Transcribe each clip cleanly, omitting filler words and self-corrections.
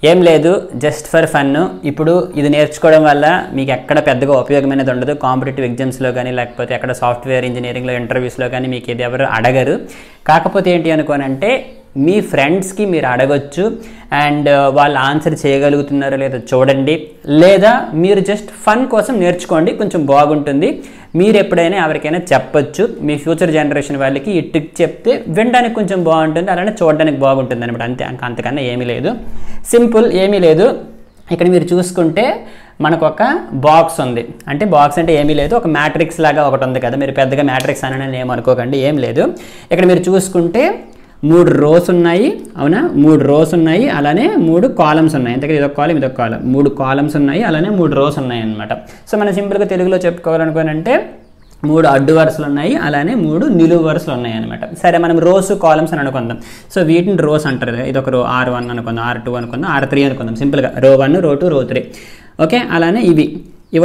ఏం లేదు, just for fun. ఇప్పుడు ఇది నేర్చుకోవడం వల్ల మీకు ఎక్కడ పెద్దగా ఉపయోగం అనేది ఉండదు. కాంపిటేటివ్ ఎగ్జామ్స్లో కానీ లేకపోతే ఎక్కడ సాఫ్ట్వేర్ ఇంజనీరింగ్లో ఇంటర్వ్యూస్లో కానీ మీకు ఇది ఎవరు అడగరు. కాకపోతే ఏంటి అనుకోనంటే మీ ఫ్రెండ్స్కి మీరు అడగొచ్చు అండ్ వాళ్ళు ఆన్సర్ చేయగలుగుతున్నారో లేదో చూడండి, లేదా మీరు జస్ట్ ఫన్ కోసం నేర్చుకోండి, కొంచెం బాగుంటుంది. మీరు ఎప్పుడైనా ఎవరికైనా చెప్పొచ్చు, మీ ఫ్యూచర్ జనరేషన్ వాళ్ళకి ఈ ట్రిక్ చెప్తే వినడానికి కొంచెం బాగుంటుంది, అలానే చూడడానికి బాగుంటుంది అనమాట. అంతే, అంతకన్నా ఏమీ లేదు, సింపుల్, ఏమీ లేదు. ఇక్కడ మీరు చూసుకుంటే మనకు ఒక బాక్స్ ఉంది. అంటే బాక్స్ అంటే ఏమీ లేదు, ఒక మ్యాట్రిక్స్ లాగా ఒకటి ఉంది కదా. మీరు పెద్దగా మ్యాట్రిక్స్ అని ఏమనుకోకండి, ఏం లేదు. ఇక్కడ మీరు చూసుకుంటే 3 రోస్ ఉన్నాయి, అవునా? 3 రోస్ ఉన్నాయి, అలానే 3 కాలమ్స్ ఉన్నాయి. అంతే, ఇదొక కాలం ఇదొక కాలం, 3 కాలమ్స్ ఉన్నాయి, అలానే 3 రోస్ ఉన్నాయి అనమాట. సో మనం సింపుల్గా తెలుగులో చెప్పుకోవాలనుకోనంటే 3 అడ్డు వరుసలు ఉన్నాయి, అలానే 3 నిలువు వరుసలు ఉన్నాయి అనమాట. సరే, మనం రోస్ కాలమ్స్ అని అనుకుందాం. సో వీటిని రోస్ అంటారు. ఇదొక రో R1 అనుకుందాం, R2 అనుకుందాం, R3 అనుకుందాం. సింపుల్గా రో 1, రో 2, రో 3. ఓకే, అలానే ఇవి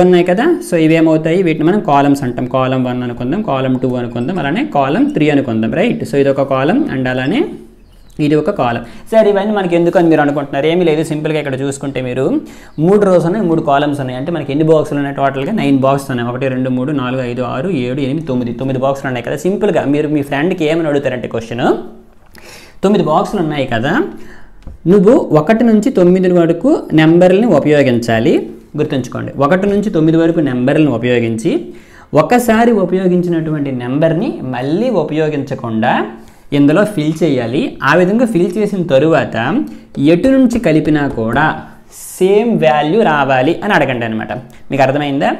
ఉన్నాయి కదా. సో ఇవేమవుతాయి, వీటిని మనం కాలమ్స్ అంటాం. కాలం 1 అనుకుందాం, కాలం 2 అనుకుందాం, అలానే కాలం 3 అనుకుందాం, రైట్? సో ఇది ఒక కాలం అండ్ అలానే ఇది ఒక కాలం. సరే, ఇవన్నీ మనకి ఎందుకు అని మీరు అనుకుంటున్నారు, ఏమీ లేదు. సింపుల్గా ఇక్కడ చూసుకుంటే మీరు 3 రోస్ ఉన్నాయి, 3 కాలమ్స్ ఉన్నాయి. అంటే మనకి ఎన్ని బాక్సులు ఉన్నాయి? టోటల్గా 9 బాక్స్ ఉన్నాయి. 1 2 3 4 5 6 7 8 9 బాక్సులు ఉన్నాయి కదా. సింపుల్గా మీరు మీ ఫ్రెండ్కి ఏమని అడుగుతారంటే క్వశ్చన్, 9 బాక్సులు ఉన్నాయి కదా, నువ్వు 1 నుంచి 9 వరకు నెంబర్ని ఉపయోగించాలి. గుర్తుంచుకోండి, 1 నుంచి 9 వరకు నెంబర్లను ఉపయోగించి ఒకసారి ఉపయోగించినటువంటి నెంబర్ని మళ్ళీ ఉపయోగించకుండా ఇందులో ఫిల్ చేయాలి. ఆ విధంగా ఫిల్ చేసిన తరువాత ఎటు నుంచి కలిపినా కూడా సేమ్ వాల్యూ రావాలి అని అడగండి అనమాట. మీకు అర్థమైందా?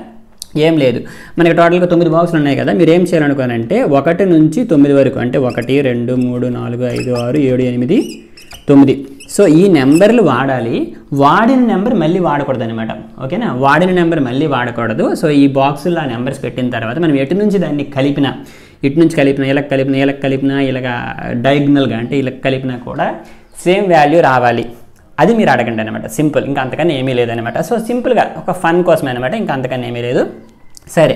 ఏం లేదు, మనకి టోటల్గా 9 బాక్సులు ఉన్నాయి కదా. మీరు ఏం చేయాలనుకోనంటే 1 నుంచి 9 వరకు, అంటే 1 2 3 4 5 6 7 8 9. సో ఈ నెంబర్లు వాడాలి, వాడిన నెంబర్ మళ్ళీ వాడకూడదు అనమాట. ఓకేనా? వాడిన నెంబర్ మళ్ళీ వాడకూడదు. సో ఈ బాక్సుల్లో ఆ నెంబర్స్ పెట్టిన తర్వాత మనం ఎటు నుంచి దాన్ని కలిపినా, ఇటు నుంచి కలిపినా, ఇలా కలిపినా, ఇలాగ డయాగ్నల్గా అంటే ఇలా కలిపినా కూడా సేమ్ వాల్యూ రావాలి. అది మీరు అడగండి అనమాట. సింపుల్, ఇంకా అంతకన్నా ఏమీ లేదనమాట. సో సింపుల్గా ఒక ఫన్ కోసమే అనమాట, ఇంకా అంతకన్నా ఏమీ లేదు. సరే,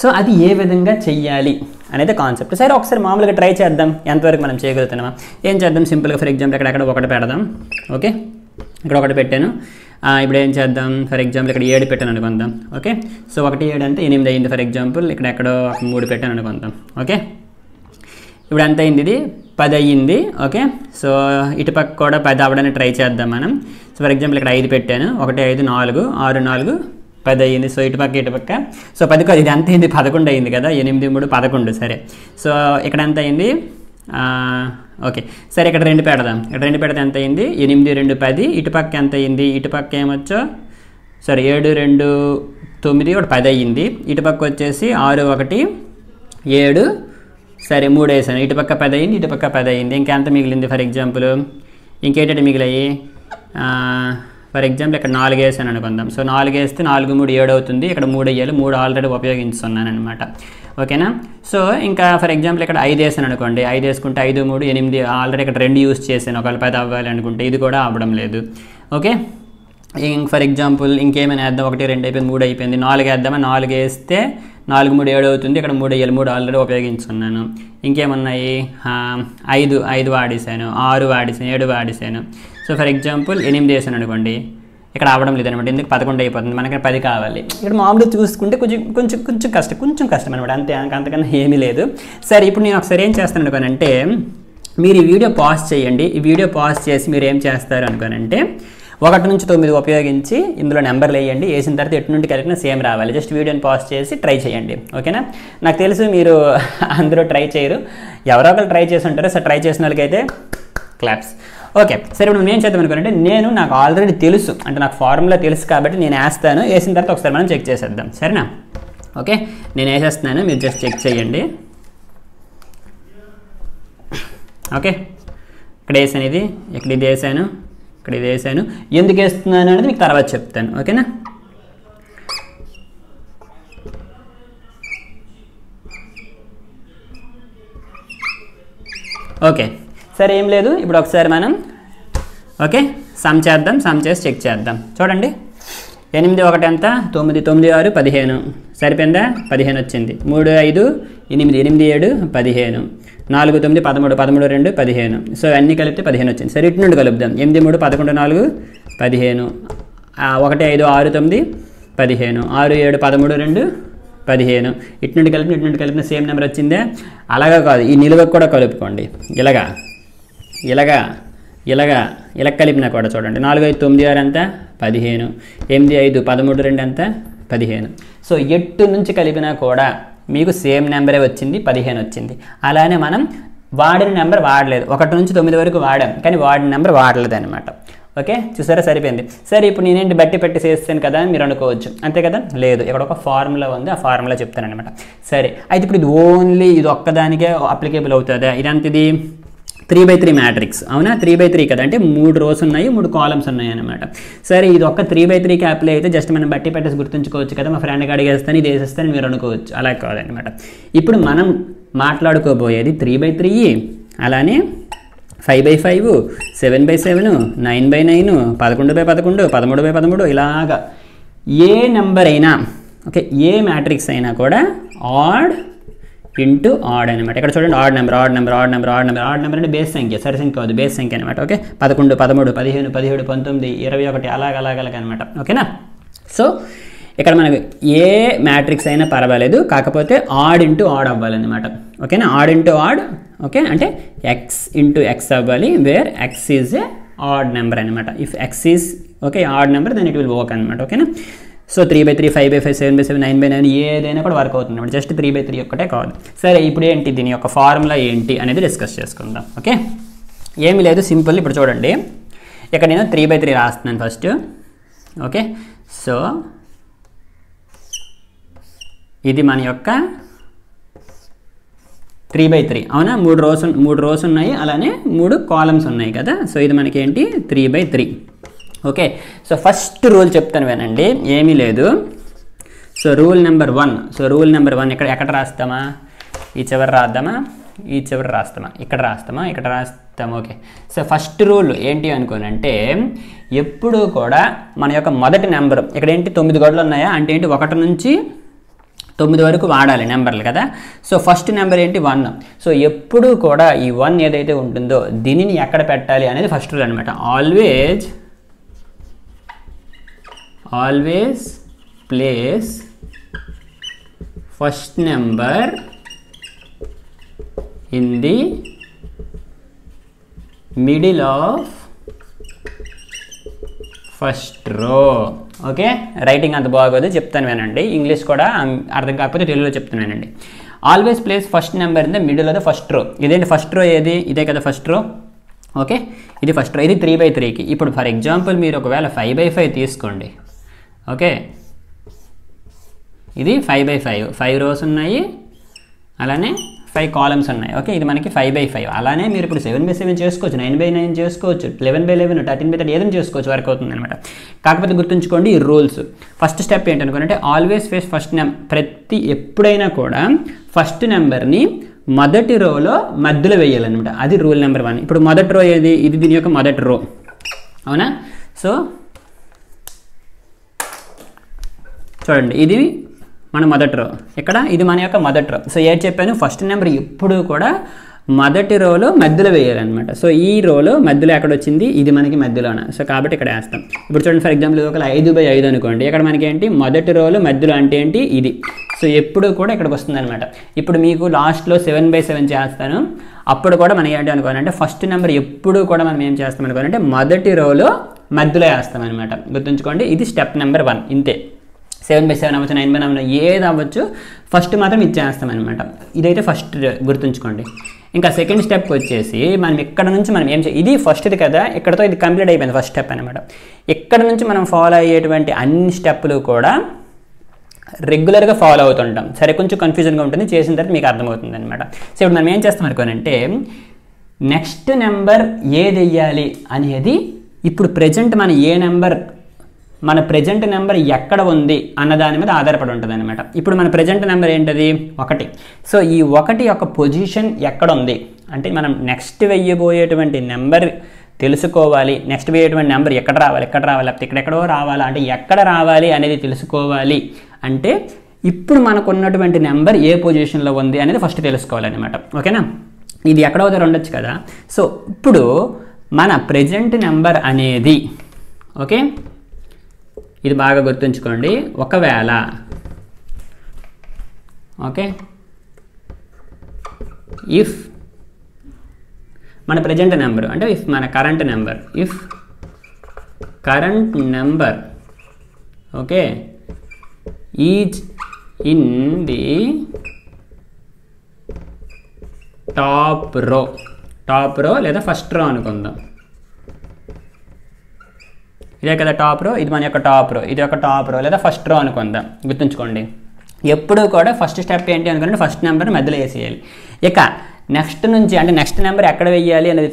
సో అది ఏ విధంగా చెయ్యాలి అనేది కాన్సెప్ట్. సరే, ఒకసారి మామూలుగా ట్రై చేద్దాం, ఎంతవరకు మనం చేయగలుగుతున్నామా. ఏం చేద్దాం, సింపుల్గా ఫర్ ఎగ్జాంపుల్ ఇక్కడ 1 పెడదాం. ఓకే, ఇక్కడ 1 పెట్టాను. ఇప్పుడు ఏం చేద్దాం, ఫర్ ఎగ్జాంపుల్ ఇక్కడ 7 పెట్టాను అనుకుందాం. ఓకే, సో 1 7 అంటే 8 అయింది. ఫర్ ఎగ్జాంపుల్ ఇక్కడ ఎక్కడో 3 పెట్టాను అనుకుందాం. ఓకే, ఇప్పుడు ఎంత అయింది, ఇది 10 అయ్యింది. ఓకే, సో ఇటుపక్క కూడా 10 అవ్వడానికి ట్రై చేద్దాం మనం. సో ఫర్ ఎగ్జాంపుల్ ఇక్కడ 5 పెట్టాను. 1 5 4 6 4 10 అయ్యింది. సో ఇటుపక్క సో 10 కాదు, ఇది ఎంత అయింది, 11 అయింది కదా. 8 3 11. సరే, సో ఇక్కడ ఎంత అయింది, ఓకే. సరే, ఇక్కడ 2 పెడదాం. ఇక్కడ 2 పెడితే ఎంత అయింది, 8 2 10. ఇటుపక్క ఎంత అయింది, ఇటుపక్క ఏమొచ్చో, సరే 7 2 9, ఒకటి 10 అయ్యింది. ఇటుపక్క వచ్చేసి 6 1 7. సరే 3 వేసాను. ఇటుపక్క 10 అయింది, ఇటుపక్క 10 అయింది. ఇంకెంత మిగిలింది, ఫర్ ఎగ్జాంపుల్ ఇంకేంటంటే మిగిలాయి, ఫర్ ఎగ్జాంపుల్ ఇక్కడ 4 వేసాను అనుకుందాం. సో 4 వేస్తే 4 3 7 అవుతుంది. ఇక్కడ 3 వేయాలి, 3 ఆల్రెడీ ఉపయోగిస్తున్నాను అనమాట. ఓకేనా? సో ఇంకా ఫర్ ఎగ్జాంపుల్ ఇక్కడ 5 వేసాను అనుకోండి. 5 వేసుకుంటే 5 3 8, ఆల్రెడీ ఇక్కడ 2 యూస్ చేశాను. ఒకవేళ 10 అవ్వాలి అనుకుంటే ఇది కూడా అవ్వడం లేదు. ఓకే, ఫర్ ఎగ్జాంపుల్ ఇంకేమైనా వేద్దాం. 1 2 అయిపోయింది, 3 అయిపోయింది. 4 వేద్దామా, 4 వేస్తే 4 3 7 అవుతుంది. ఇక్కడ 3 వేయాలి, 3 ఆల్రెడీ ఉపయోగించుకున్నాను. ఇంకేమున్నాయి, 5 వాడేసాను, 6 వాడేసాను, 7 వాడేసాను. సో ఫర్ ఎగ్జాంపుల్ 8 వేసాను అనుకోండి. ఇక్కడ అవ్వడం లేదనమాట, ఎందుకు 11 అయిపోతుంది, మనకి 10 కావాలి. ఇక్కడ మామూలుగా చూసుకుంటే కొంచెం కష్టం అనమాట, అంతే, అంతకన్నా ఏమీ లేదు. సరే, ఇప్పుడు నేను ఒకసారి ఏం చేస్తాను అనుకోనంటే, మీరు ఈ వీడియో పాజ్ చేయండి. ఈ వీడియో పాజ్ చేసి మీరు ఏం చేస్తారు అనుకోనంటే 1 నుంచి 9 ఉపయోగించి ఇందులో నెంబర్లు వేయండి. వేసిన తర్వాత ఎటు నుండి కలిపినా సేమ్ రావాలి. జస్ట్ వీడియోని పాజ్ చేసి ట్రై చేయండి. ఓకేనా? నాకు తెలుసు మీరు అందరూ ట్రై చేయరు, ఎవరో ఒకరు ట్రై చేసి ఉంటారు. సో ట్రై చేసిన వాళ్ళకైతే క్లాప్స్. ఓకే, సరే, ఇప్పుడు నేను చేద్దాం అనుకోనంటే నాకు ఆల్రెడీ తెలుసు, అంటే నాకు ఫార్ములా తెలుసు కాబట్టి నేను వేస్తాను. వేసిన తర్వాత ఒకసారి మనం చెక్ చేసేద్దాం, సరేనా? ఓకే, నేను వేసేస్తున్నాను, మీరు జస్ట్ చెక్ చేయండి. ఓకే, ఇక్కడ వేసాను, ఇది ఇక్కడ ఇది వేసాను, ఇక్కడ ఇది వేసాను. ఎందుకు వేస్తున్నాను అనేది మీకు తర్వాత చెప్తాను. ఓకేనా? ఓకే, సరే, ఏం లేదు. ఇప్పుడు ఒకసారి మనం ఓకే సమ్ చేద్దాం. సమ్ చేసి చెక్ చేద్దాం. చూడండి, 8 1 ఎంత, 9 9 6 15. సరిపోయిందా? 15 వచ్చింది. 3 5 8 8 7 15. 4 9 13 13 2 15. సో అన్నీ కలిపితే 15 వచ్చింది. సరే, ఇటు నుండి కలుపుదాం. 8 3 11 4 15, 1 5 6 9 15, 6 7 13 2 15, ఇటు నుండి కలిపిన సేమ్ నెంబర్ వచ్చిందే. అలాగా కాదు, ఈ నిలువకు కూడా కలుపుకోండి, ఇలాగా ఇలా కలిపినా కూడా చూడండి. 4 5 9 6 ఎంత 15, 8 5 13 2 ఎంత 15. సో ఎట్టు నుంచి కలిపినా కూడా మీకు సేమ్ నెంబరే వచ్చింది, 15 వచ్చింది. అలానే మనం వాడిన నెంబర్ వాడలేదు, 1 నుంచి 9 వరకు వాడాం, కానీ వాడిన నెంబర్ వాడలేదు అనమాట. ఓకే, చూసారా, సరిపోయింది. సరే, ఇప్పుడు నేనేంటి బట్టి పెట్టి చేస్తాను కదా అని మీరు అనుకోవచ్చు, అంతే కదా. లేదు, ఇక్కడ ఒక ఫార్ములా ఉంది, ఆ ఫార్ములా చెప్తానమాట. సరే, అయితే ఇప్పుడు ఇది ఓన్లీ ఇది ఒక్కదానికే అప్లికేబుల్ అవుతుందా? ఇదంతది 3x3 మ్యాట్రిక్స్, అవునా? 3x3 కదా, అంటే 3 రోస్ ఉన్నాయి, 3 కాలమ్స్ ఉన్నాయి అనమాట. సరే, ఇది ఒక్క 3x3కి అప్లై అయితే జస్ట్ మనం బట్టి పెట్టేసి గుర్తుంచుకోవచ్చు కదా, మా ఫ్రెండ్కి అడిగేస్తాను ఇది వేసేస్తాను మీరు అనుకోవచ్చు. అలా కాదనమాట. ఇప్పుడు మనం మాట్లాడుకోబోయేది 3x3, అలానే 5x5, 7x7, 9x9, 11x11, 13x13, ఇలాగా ఏ నెంబర్ అయినా, ఓకే, ఏ మ్యాట్రిక్స్ అయినా కూడా ఆడ్ ఇంటూ ఆడ్ అనమాట. ఇక్కడ చూడండి, ఆడ్ నెంబర్ అంటే బేస్ సంఖ్య, సరి సంఖ్య కాదు, బేస్ సంఖ్య అనమాట. ఓకే, 11 13 15 17 19 21 అలాగనమాట. ఓకేనా? సో ఇక్కడ మనకి ఏ మ్యాట్రిక్స్ అయినా పర్వాలేదు, కాకపోతే ఆడ్ ఇంటూ ఆడ్ అవ్వాలన్నమాట. ఓకేనా? ఆడ్ ఇంటూ ఆడ్, ఓకే, అంటే ఎక్స్ ఇంటూ ఎక్స్ అవ్వాలి, where x is a odd number అనమాట. If x is okay odd number then it will work అనమాట. ఓకేనా? So 3x3, 5x5, 7x7, 9x9 ఏదైనా కూడా work అవుతుంది అనమాట, జస్ట్ 3x3 ఒక్కటే కాదు. సరే, ఇప్పుడు ఏంటి దీని యొక్క ఫార్ములా ఏంటి అనేది డిస్కస్ చేసుకుందాం. ఓకే, ఏమీ లేదు, సింపుల్. ఇప్పుడు చూడండి, ఇక్కడ నేను 3x3 రాస్తున్నాను ఫస్ట్. ఓకే, సో ఇది మన యొక్క 3x3, అవునా? 3 రోస్ ఉన్నాయి, అలానే 3 కాలమ్స్ ఉన్నాయి కదా. సో ఇది మనకి ఏంటి 3x3. Okay, so first rule చెప్తాను వినండి, ఏమీ లేదు. సో రూల్ నెంబర్ 1 ఎక్కడ రాస్తామా? ఈ చివరి రాద్దామా, ఈ చివరి రాస్తామా, ఇక్కడ రాస్తామా? ఓకే, సో ఫస్ట్ రూల్ ఏంటి అనుకోనంటే, ఎప్పుడూ కూడా మన యొక్క మొదటి నెంబర్ ఇక్కడ ఏంటి 9 గొడవలు ఉన్నాయా అంటే ఏంటి 1 నుంచి 9 వరకు వాడాలి నెంబర్లు కదా. సో ఫస్ట్ నెంబర్ ఏంటి 1. సో ఎప్పుడూ కూడా ఈ 1 ఏదైతే ఉంటుందో దీనిని ఎక్కడ పెట్టాలి అనేది ఫస్ట్ రూల్ అనమాట. Always place first number in the middle of first row. Okay, writing అంత బాగోదు, చెప్తాను వినండి. ఇంగ్లీష్ కూడా అర్థం కాకపోతే తెలుగులో చెప్తాను వినండి. Always place first number in the middle of the first row. ఇదేంటి ఫస్ట్ రో? ఏది? ఇదే కదా ఫస్ట్ రో. ఓకే, ఇది ఫస్ట్ రో, ఇది 3x3కి. ఇప్పుడు ఫర్ ఎగ్జాంపుల్ మీరు ఒకవేళ 5x5 తీసుకోండి. ఓకే, ఇది 5x5, 5 రోస్ ఉన్నాయి, అలానే 5 కాలమ్స్ ఉన్నాయి. ఓకే, ఇది మనకి 5x5. అలానే మీరు ఇప్పుడు 7x7 చేసుకోవచ్చు, 9x9 చేసుకోవచ్చు, 11x11, 13x13 ఏదైనా చేసుకోవచ్చు, వర్క్ అవుతుంది అనమాట. కాకపోతే గుర్తుంచుకోండి ఈ రూల్స్. ఫస్ట్ స్టెప్ ఏంటనుకోనంటే ఆల్వేస్ ఫేస్ ఫస్ట్ నెంబర్. ఎప్పుడైనా కూడా ఫస్ట్ నెంబర్ని మొదటి రోలో మధ్యలో వేయాలన్నమాట. అది రూల్ నెంబర్ 1. ఇప్పుడు మొదటి రో ఏది? ఇది దీని యొక్క మొదటి రో, అవునా? సో చూడండి, ఇది మన మొదటి రో, ఇక్కడ ఇది మన యొక్క మొదటి రో. సో ఏం చెప్పాను, ఫస్ట్ నెంబర్ ఎప్పుడు కూడా మొదటి రోలో మధ్యలో వేయాలన్నమాట. సో ఈ రోలో మధ్యలో ఎక్కడ వచ్చింది? ఇది మనకి మధ్యలోన. సో కాబట్టి ఇక్కడ వేస్తాం. ఇప్పుడు చూడండి, ఫర్ ఎగ్జాంపుల్ ఒక 5x5 అనుకోండి, ఇక్కడ మనకి ఏంటి మొదటి రోలో మధ్యలో అంటే ఏంటి ఇది. సో ఎప్పుడు కూడా ఇక్కడికి వస్తుంది అనమాట. ఇప్పుడు మీకు లాస్ట్లో 7x7 చేస్తాను, అప్పుడు కూడా మనకి ఏంటి అనుకోవాలంటే ఫస్ట్ నెంబర్ ఎప్పుడు కూడా మనం ఏం చేస్తాం అనుకోవాలంటే మొదటి రోలో మధ్యలో వేస్తాం అనమాట. గుర్తుంచుకోండి, ఇది స్టెప్ నెంబర్ 1. ఇంతే. 7x7 అవ్వచ్చు, 9x9 ఏది అవ్వచ్చు, ఫస్ట్ మాత్రం ఇది చేస్తామన్నమాట. ఇదైతే ఫస్ట్ గుర్తుంచుకోండి. ఇంకా సెకండ్ స్టెప్ వచ్చేసి మనం ఇక్కడ నుంచి మనం ఏం ఇది ఫస్ట్ది కదా, ఇక్కడతో ఇది కంప్లీట్ అయిపోయింది ఫస్ట్ స్టెప్ అనమాట. ఇక్కడ నుంచి మనం ఫాలో అయ్యేటువంటి అన్ని స్టెప్పులు కూడా రెగ్యులర్గా ఫాలో అవుతుంటాం. సరే, కొంచెం కన్ఫ్యూజన్గా ఉంటుంది, చేసిన తర్వాత మీకు అర్థమవుతుంది అనమాట. సో ఇప్పుడు మనం ఏం చేస్తాం అనుకోనంటే నెక్స్ట్ నెంబర్ ఏది వెయ్యాలి అనేది ఇప్పుడు ప్రజెంట్ మన ఏ నెంబర్, మన ప్రజెంట్ నెంబర్ ఎక్కడ ఉంది అన్న దాని మీద ఆధారపడి ఉంటుంది అనమాట. ఇప్పుడు మన ప్రజెంట్ నెంబర్ ఏంటది? 1. సో ఈ 1 యొక్క పొజిషన్ ఎక్కడ ఉంది అంటే మనం నెక్స్ట్ వెయ్యబోయేటువంటి నెంబర్ తెలుసుకోవాలి. నెక్స్ట్ వేయేటువంటి నెంబర్ ఎక్కడ రావాలి లేకపోతే ఇక్కడెక్కడో రావాలా అంటే ఎక్కడ రావాలి అనేది తెలుసుకోవాలి అంటే ఇప్పుడు మనకు ఉన్నటువంటి నెంబర్ ఏ పొజిషన్లో ఉంది అనేది ఫస్ట్ తెలుసుకోవాలన్నమాట. ఓకేనా? ఇది ఎక్కడో దగ్గర ఉండొచ్చు కదా. సో ఇప్పుడు మన ప్రెజెంట్ నెంబర్ అనేది ఓకే, ఇది బాగా గుర్తుంచుకోండి. ఒకవేళ ఓకే ఇఫ్ మన ప్రజెంట్ నెంబర్ అంటే ఇఫ్ మన current number, if current number okay is in the top రో లేదా ఫస్ట్ రో అనుకుందాం. ఇదే కదా టాప్ రో, ఇది మన యొక్క టాప్ రో, ఇది ఒక టాప్ రో లేదా ఫస్ట్ రో అనుకుందాం. గుర్తుంచుకోండి, ఎప్పుడూ కూడా ఫస్ట్ స్టెప్ ఏంటి అనుకుంటే ఫస్ట్ నెంబర్ మధ్యలో వేసేయాలి. ఇక నెక్స్ట్ నుంచి అంటే నెక్స్ట్ నెంబర్ ఎక్కడ వేయాలి అనేది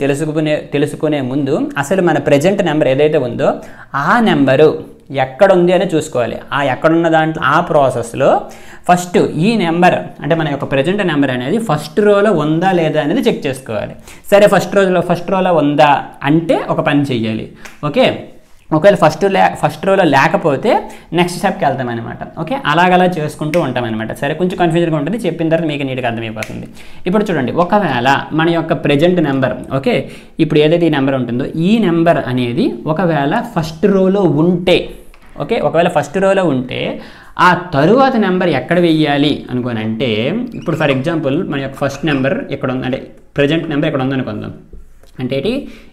తెలుసుకునే ముందు అసలు మన ప్రజెంట్ నెంబర్ ఏదైతే ఉందో ఆ నెంబరు ఎక్కడ ఉంది అని చూసుకోవాలి. ఆ ఎక్కడున్న దాంట్లో ఆ ప్రాసెస్లో ఫస్ట్ ఈ నెంబర్ అంటే మన యొక్క ప్రజెంట్ నెంబర్ అనేది ఫస్ట్ రోలో ఉందా లేదా అనేది చెక్ చేసుకోవాలి. సరే ఫస్ట్ రోలో ఉందా అంటే ఒక పని చెయ్యాలి. ఓకే, ఒకవేళ ఫస్ట్ రోలో లేకపోతే నెక్స్ట్ స్టెప్కి వెళ్తామన్నమాట. ఓకే, అలాగలా చేసుకుంటూ ఉంటామన్నమాట. సరే, కొంచెం కన్ఫ్యూజన్గా ఉంటుంది, చెప్పిన తర్వాత మీకు నీట్గా అర్థమైపోతుంది. ఇప్పుడు చూడండి, ఒకవేళ మన యొక్క ప్రజెంట్ నెంబర్ ఓకే ఇప్పుడు ఏదైతే ఈ నెంబర్ ఉంటుందో ఈ నెంబర్ అనేది ఒకవేళ ఫస్ట్ రోలో ఉంటే ఓకే ఒకవేళ ఫస్ట్ రోలో ఉంటే ఆ తరువాత నెంబర్ ఎక్కడ వెయ్యాలి అనుకోనంటే ఇప్పుడు ఫర్ ఎగ్జాంపుల్ మన యొక్క ఫస్ట్ నెంబర్ ఇక్కడ ఉంది అంటే ప్రజెంట్ నెంబర్ ఇక్కడ ఉందనుకుందాం. అంటే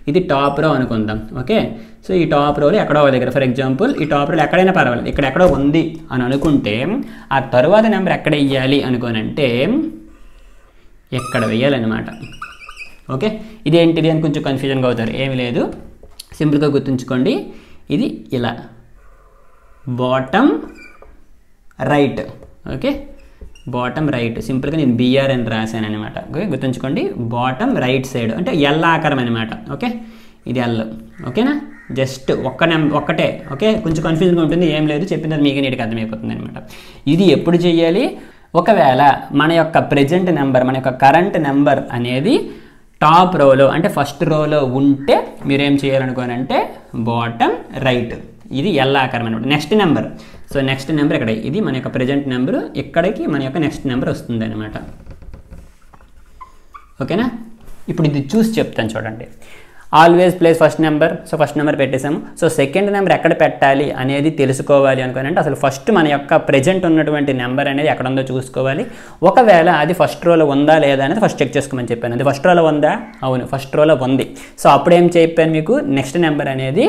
ఇది టాప్ రో అనుకుందాం. ఓకే, సో ఈ టాప్ రోలో ఎక్కడో దగ్గర ఫర్ ఎగ్జాంపుల్ ఈ టాప్ రోలో ఎక్కడైనా పర్వాలేదు, ఇక్కడ ఎక్కడో ఉంది అని అనుకుంటే ఆ తరువాత నెంబర్ ఎక్కడ వెయ్యాలి అనుకోనంటే ఎక్కడ వెయ్యాలన్నమాట. ఓకే, ఇదేంటిది అని కొంచెం కన్ఫ్యూజన్గా అవుతారు. ఏమీ లేదు, సింపుల్గా గుర్తుంచుకోండి. ఇది ఇలా bottom right. Okay, bottom right, సింపుల్గా నేను బిఆర్ అని రాశాను అనమాట. ఓకే, గుర్తుంచుకోండి, బాటమ్ రైట్ సైడ్ అంటే ఎల్ ఆకారం అనమాట. ఓకే, ఇది ఎల్. ఓకేనా, జస్ట్ ఒక్కటే. ఓకే, కొంచెం కన్ఫ్యూజన్గా ఉంటుంది, ఏం లేదు, చెప్పినది మీకు నీటికి అర్థమైపోతుంది అనమాట. ఇది ఎప్పుడు చేయాలి? ఒకవేళ మన యొక్క ప్రజెంట్ నెంబర్ మన యొక్క కరెంట్ నెంబర్ అనేది టాప్ రోలో అంటే ఫస్ట్ రోలో ఉంటే మీరేం చేయాలనుకోనంటే బాటమ్ రైట్, ఇది ఎల్ ఆకారం అనమాట. Next number, so next number ఇక్కడ, ఇది మన యొక్క ప్రజెంట్ నెంబరు, ఇక్కడికి మన యొక్క నెక్స్ట్ నెంబర్ వస్తుంది అనమాట. ఓకేనా, ఇప్పుడు ఇది చూసి చెప్తాను చూడండి. Always place first number, so first number పెట్టేసాము. సో సెకండ్ నెంబర్ ఎక్కడ పెట్టాలి అనేది తెలుసుకోవాలి అనుకోనంటే అసలు ఫస్ట్ మన యొక్క ప్రజెంట్ ఉన్నటువంటి నెంబర్ అనేది ఎక్కడ ఉందో చూసుకోవాలి. ఒకవేళ అది ఫస్ట్ రోలో ఉందా లేదా అనేది ఫస్ట్ చెక్ చేసుకోమని చెప్పాను. అది ఫస్ట్ రోలో ఉందా? అవును, ఫస్ట్ రోలో ఉంది. సో అప్పుడు ఏం చెప్పాను మీకు, నెక్స్ట్ నెంబర్ అనేది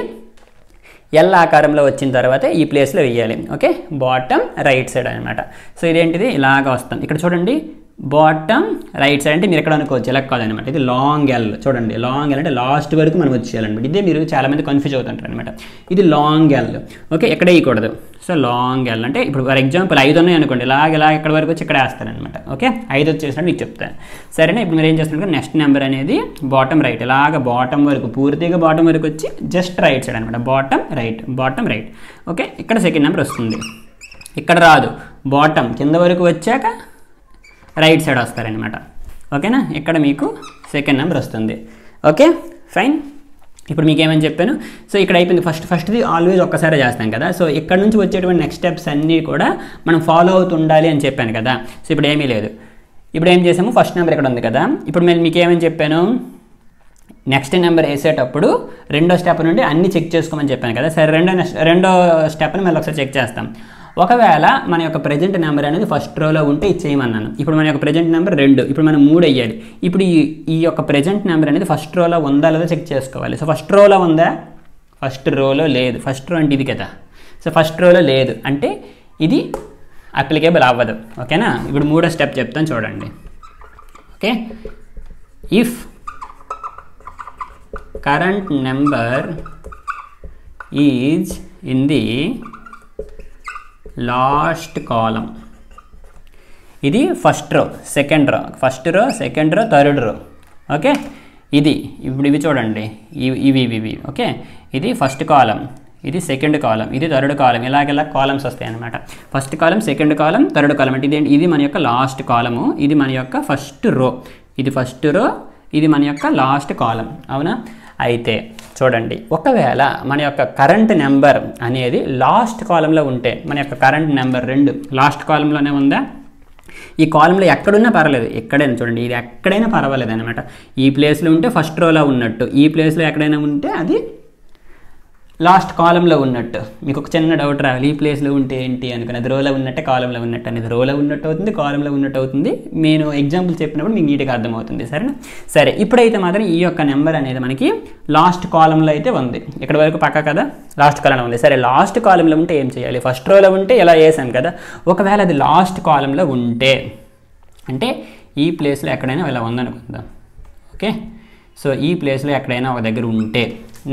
ఎల్ ఆకారంలో వచ్చిన తర్వాత ఈ ప్లేస్లో వేయాలి. ఓకే, బాటమ్ రైట్ సైడ్ అనమాట. సో ఇదేంటిది ఇలాగా వస్తుంది. ఇక్కడ చూడండి, బాటమ్ రైట్ సైడ్ అంటే మీరు ఎక్కడ అనుకోవచ్చు, ఎలా కాదనమాట. ఇది లాంగ్ ఎల్, చూడండి లాంగ్ ఎల్ అంటే లాస్ట్ వరకు మనం వచ్చేయాలన్నమాట. ఇదే మీరు చాలామంది కన్ఫ్యూజ్ అవుతుంటారు అనమాట. ఇది లాంగ్ ఎల్. ఓకే, ఎక్కడ వేయకూడదు. సో లాంగ్ ఎల్ అంటే ఇప్పుడు ఫర్ ఎగ్జాంపుల్ 5 ఉన్నాయి అనుకోండి, ఇలా ఇక్కడ వరకు వచ్చి ఇక్కడ వేస్తారనమాట. ఓకే, 5 వచ్చేసినట్టు మీకు చెప్తాను. సరేనా, ఇప్పుడు మీరు ఏం చేస్తున్నారు, నెక్స్ట్ నెంబర్ అనేది బాటమ్ రైట్, ఇలాగ బాటమ్ వరకు పూర్తిగా బాటమ్ వరకు వచ్చి జస్ట్ రైట్ సైడ్ అనమాట. Bottom right. ఓకే, ఇక్కడ సెకండ్ నెంబర్ వస్తుంది, ఇక్కడ రాదు, బాటమ్ కింద వరకు వచ్చాక రైట్ సైడ్ వస్తారనమాట. ఓకేనా, ఇక్కడ మీకు సెకండ్ నెంబర్ వస్తుంది. Okay, fine. ఇప్పుడు మీకు ఏమని చెప్పాను, సో ఇక్కడ అయిపోయింది. ఫస్ట్ది ఆల్వేస్ ఒక్కసారి చేస్తాం కదా. సో ఇక్కడ నుంచి వచ్చేటువంటి నెక్స్ట్ స్టెప్స్ అన్నీ కూడా మనం ఫాలో అవుతుండాలి అని చెప్పాను కదా. సో ఇప్పుడు ఏమీ లేదు, ఇప్పుడు ఏం చేసాము, ఫస్ట్ నెంబర్ ఇక్కడ ఉంది కదా. ఇప్పుడు నేను మీకు ఏమని చెప్పాను, నెక్స్ట్ నెంబర్ వేసేటప్పుడు రెండో స్టెప్ నుండి అన్ని చెక్ చేసుకోమని చెప్పాను కదా. సరే, రెండో స్టెప్ని మళ్ళీ ఒకసారి చెక్ చేస్తాం. ఒకవేళ మన యొక్క ప్రజెంట్ నెంబర్ అనేది ఫస్ట్ రోలో ఉంటే ఇచ్చేయమన్నాను. ఇప్పుడు మన యొక్క ప్రజెంట్ నెంబర్ 2, ఇప్పుడు మనం 3 అయ్యాలి. ఇప్పుడు ఈ యొక్క ప్రజెంట్ నెంబర్ అనేది ఫస్ట్ రోలో ఉందా లేదా చెక్ చేసుకోవాలి. సో ఫస్ట్ రోలో ఉందా? ఫస్ట్ రోలో లేదు. ఫస్ట్ రో అంటే ఇది కదా. సో ఫస్ట్ రోలో లేదు అంటే ఇది అప్లికేబుల్ అవ్వదు. ఓకేనా, ఇప్పుడు మూడో స్టెప్ చెప్తాను చూడండి. Okay, if current number is in the last column, ఇది ఫస్ట్ రో, second row, third row. Okay, ఇది ఇప్పుడు ఇవి చూడండి, ఇవి ఓకే, ఇది ఫస్ట్ కాలం, ఇది సెకండ్ కాలం, ఇది థర్డ్ కాలం, ఇలాగెలా కాలమ్స్ వస్తాయి అనమాట. ఫస్ట్ కాలం, సెకండ్ కాలం, థర్డ్ కాలం అంటే ఇది మన యొక్క లాస్ట్ కాలము, ఇది మన యొక్క ఫస్ట్ రో, ఇది ఫస్ట్ రో, ఇది మన యొక్క లాస్ట్ కాలం. అవునా, అయితే చూడండి, ఒకవేళ మన యొక్క కరెంట్ నెంబర్ అనేది లాస్ట్ కాలంలో ఉంటే, మన యొక్క కరెంట్ నెంబర్ 2 లాస్ట్ కాలంలోనే ఉందా, ఈ కాలంలో ఎక్కడున్నా పర్వాలేదు, ఎక్కడైనా చూడండి, ఇది ఎక్కడైనా పర్వాలేదు అనమాట. ఈ ప్లేస్లో ఉంటే ఫస్ట్ రోలో ఉన్నట్టు, ఈ ప్లేస్లో ఎక్కడైనా ఉంటే అది లాస్ట్ కాలంలో ఉన్నట్టు. మీకు ఒక చిన్న డౌట్ రావాలి, ఈ ప్లేస్లో ఉంటే ఏంటి అనుకుని. అది రోలో ఉన్నట్టే కాలంలో ఉన్నట్టు అనేది రోలో ఉన్నట్టు అవుతుంది, కాలంలో ఉన్నట్టు అవుతుంది. నేను ఎగ్జాంపుల్ చెప్పినప్పుడు మీకు నీట్గా అర్థమవుతుంది. సరేనా? సరే, ఇప్పుడైతే మాత్రం ఈ యొక్క నెంబర్ అనేది మనకి లాస్ట్ కాలంలో అయితే ఉంది. ఇక్కడ వరకు పక్కా కదా, లాస్ట్ కాలంలో ఉంది. సరే, లాస్ట్ కాలంలో ఉంటే ఏం చేయాలి? ఫస్ట్ రోలో ఉంటే ఇలా వేసాం కదా. ఒకవేళ అది లాస్ట్ కాలంలో ఉంటే అంటే ఈ ప్లేస్లో ఎక్కడైనా ఇలా ఉందనుకుందాం. ఓకే, సో ఈ ప్లేస్లో ఎక్కడైనా ఒక దగ్గర ఉంటే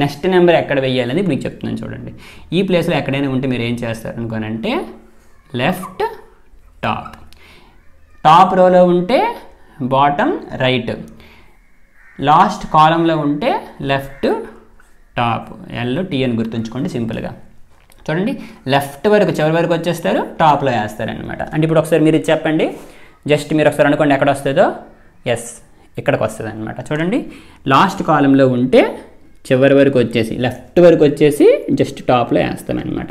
నెక్స్ట్ నెంబర్ ఎక్కడ వెయ్యాలని మీకు చెప్తున్నాను చూడండి. ఈ ప్లేస్లో ఎక్కడైనా ఉంటే మీరు ఏం చేస్తారు అనుకోనంటే లెఫ్ట్ టాప్ రోలో ఉంటే బాటమ్ రైట్, లాస్ట్ కాలంలో ఉంటే లెఫ్ట్ టాప్. LT అని గుర్తుంచుకోండి సింపుల్గా. చూడండి, లెఫ్ట్ వరకు చివరి వరకు వచ్చేస్తారు, టాప్లో వేస్తారనమాట. అంటే ఇప్పుడు ఒకసారి మీరు చెప్పండి, జస్ట్ మీరు ఒకసారి అనుకోండి ఎక్కడ వస్తుందో. ఎస్, ఇక్కడికి వస్తుంది అనమాట. చూడండి, లాస్ట్ కాలంలో ఉంటే చివరి వరకు వచ్చేసి లెఫ్ట్ వరకు వచ్చేసి జస్ట్ టాప్లో వేస్తాం అనమాట.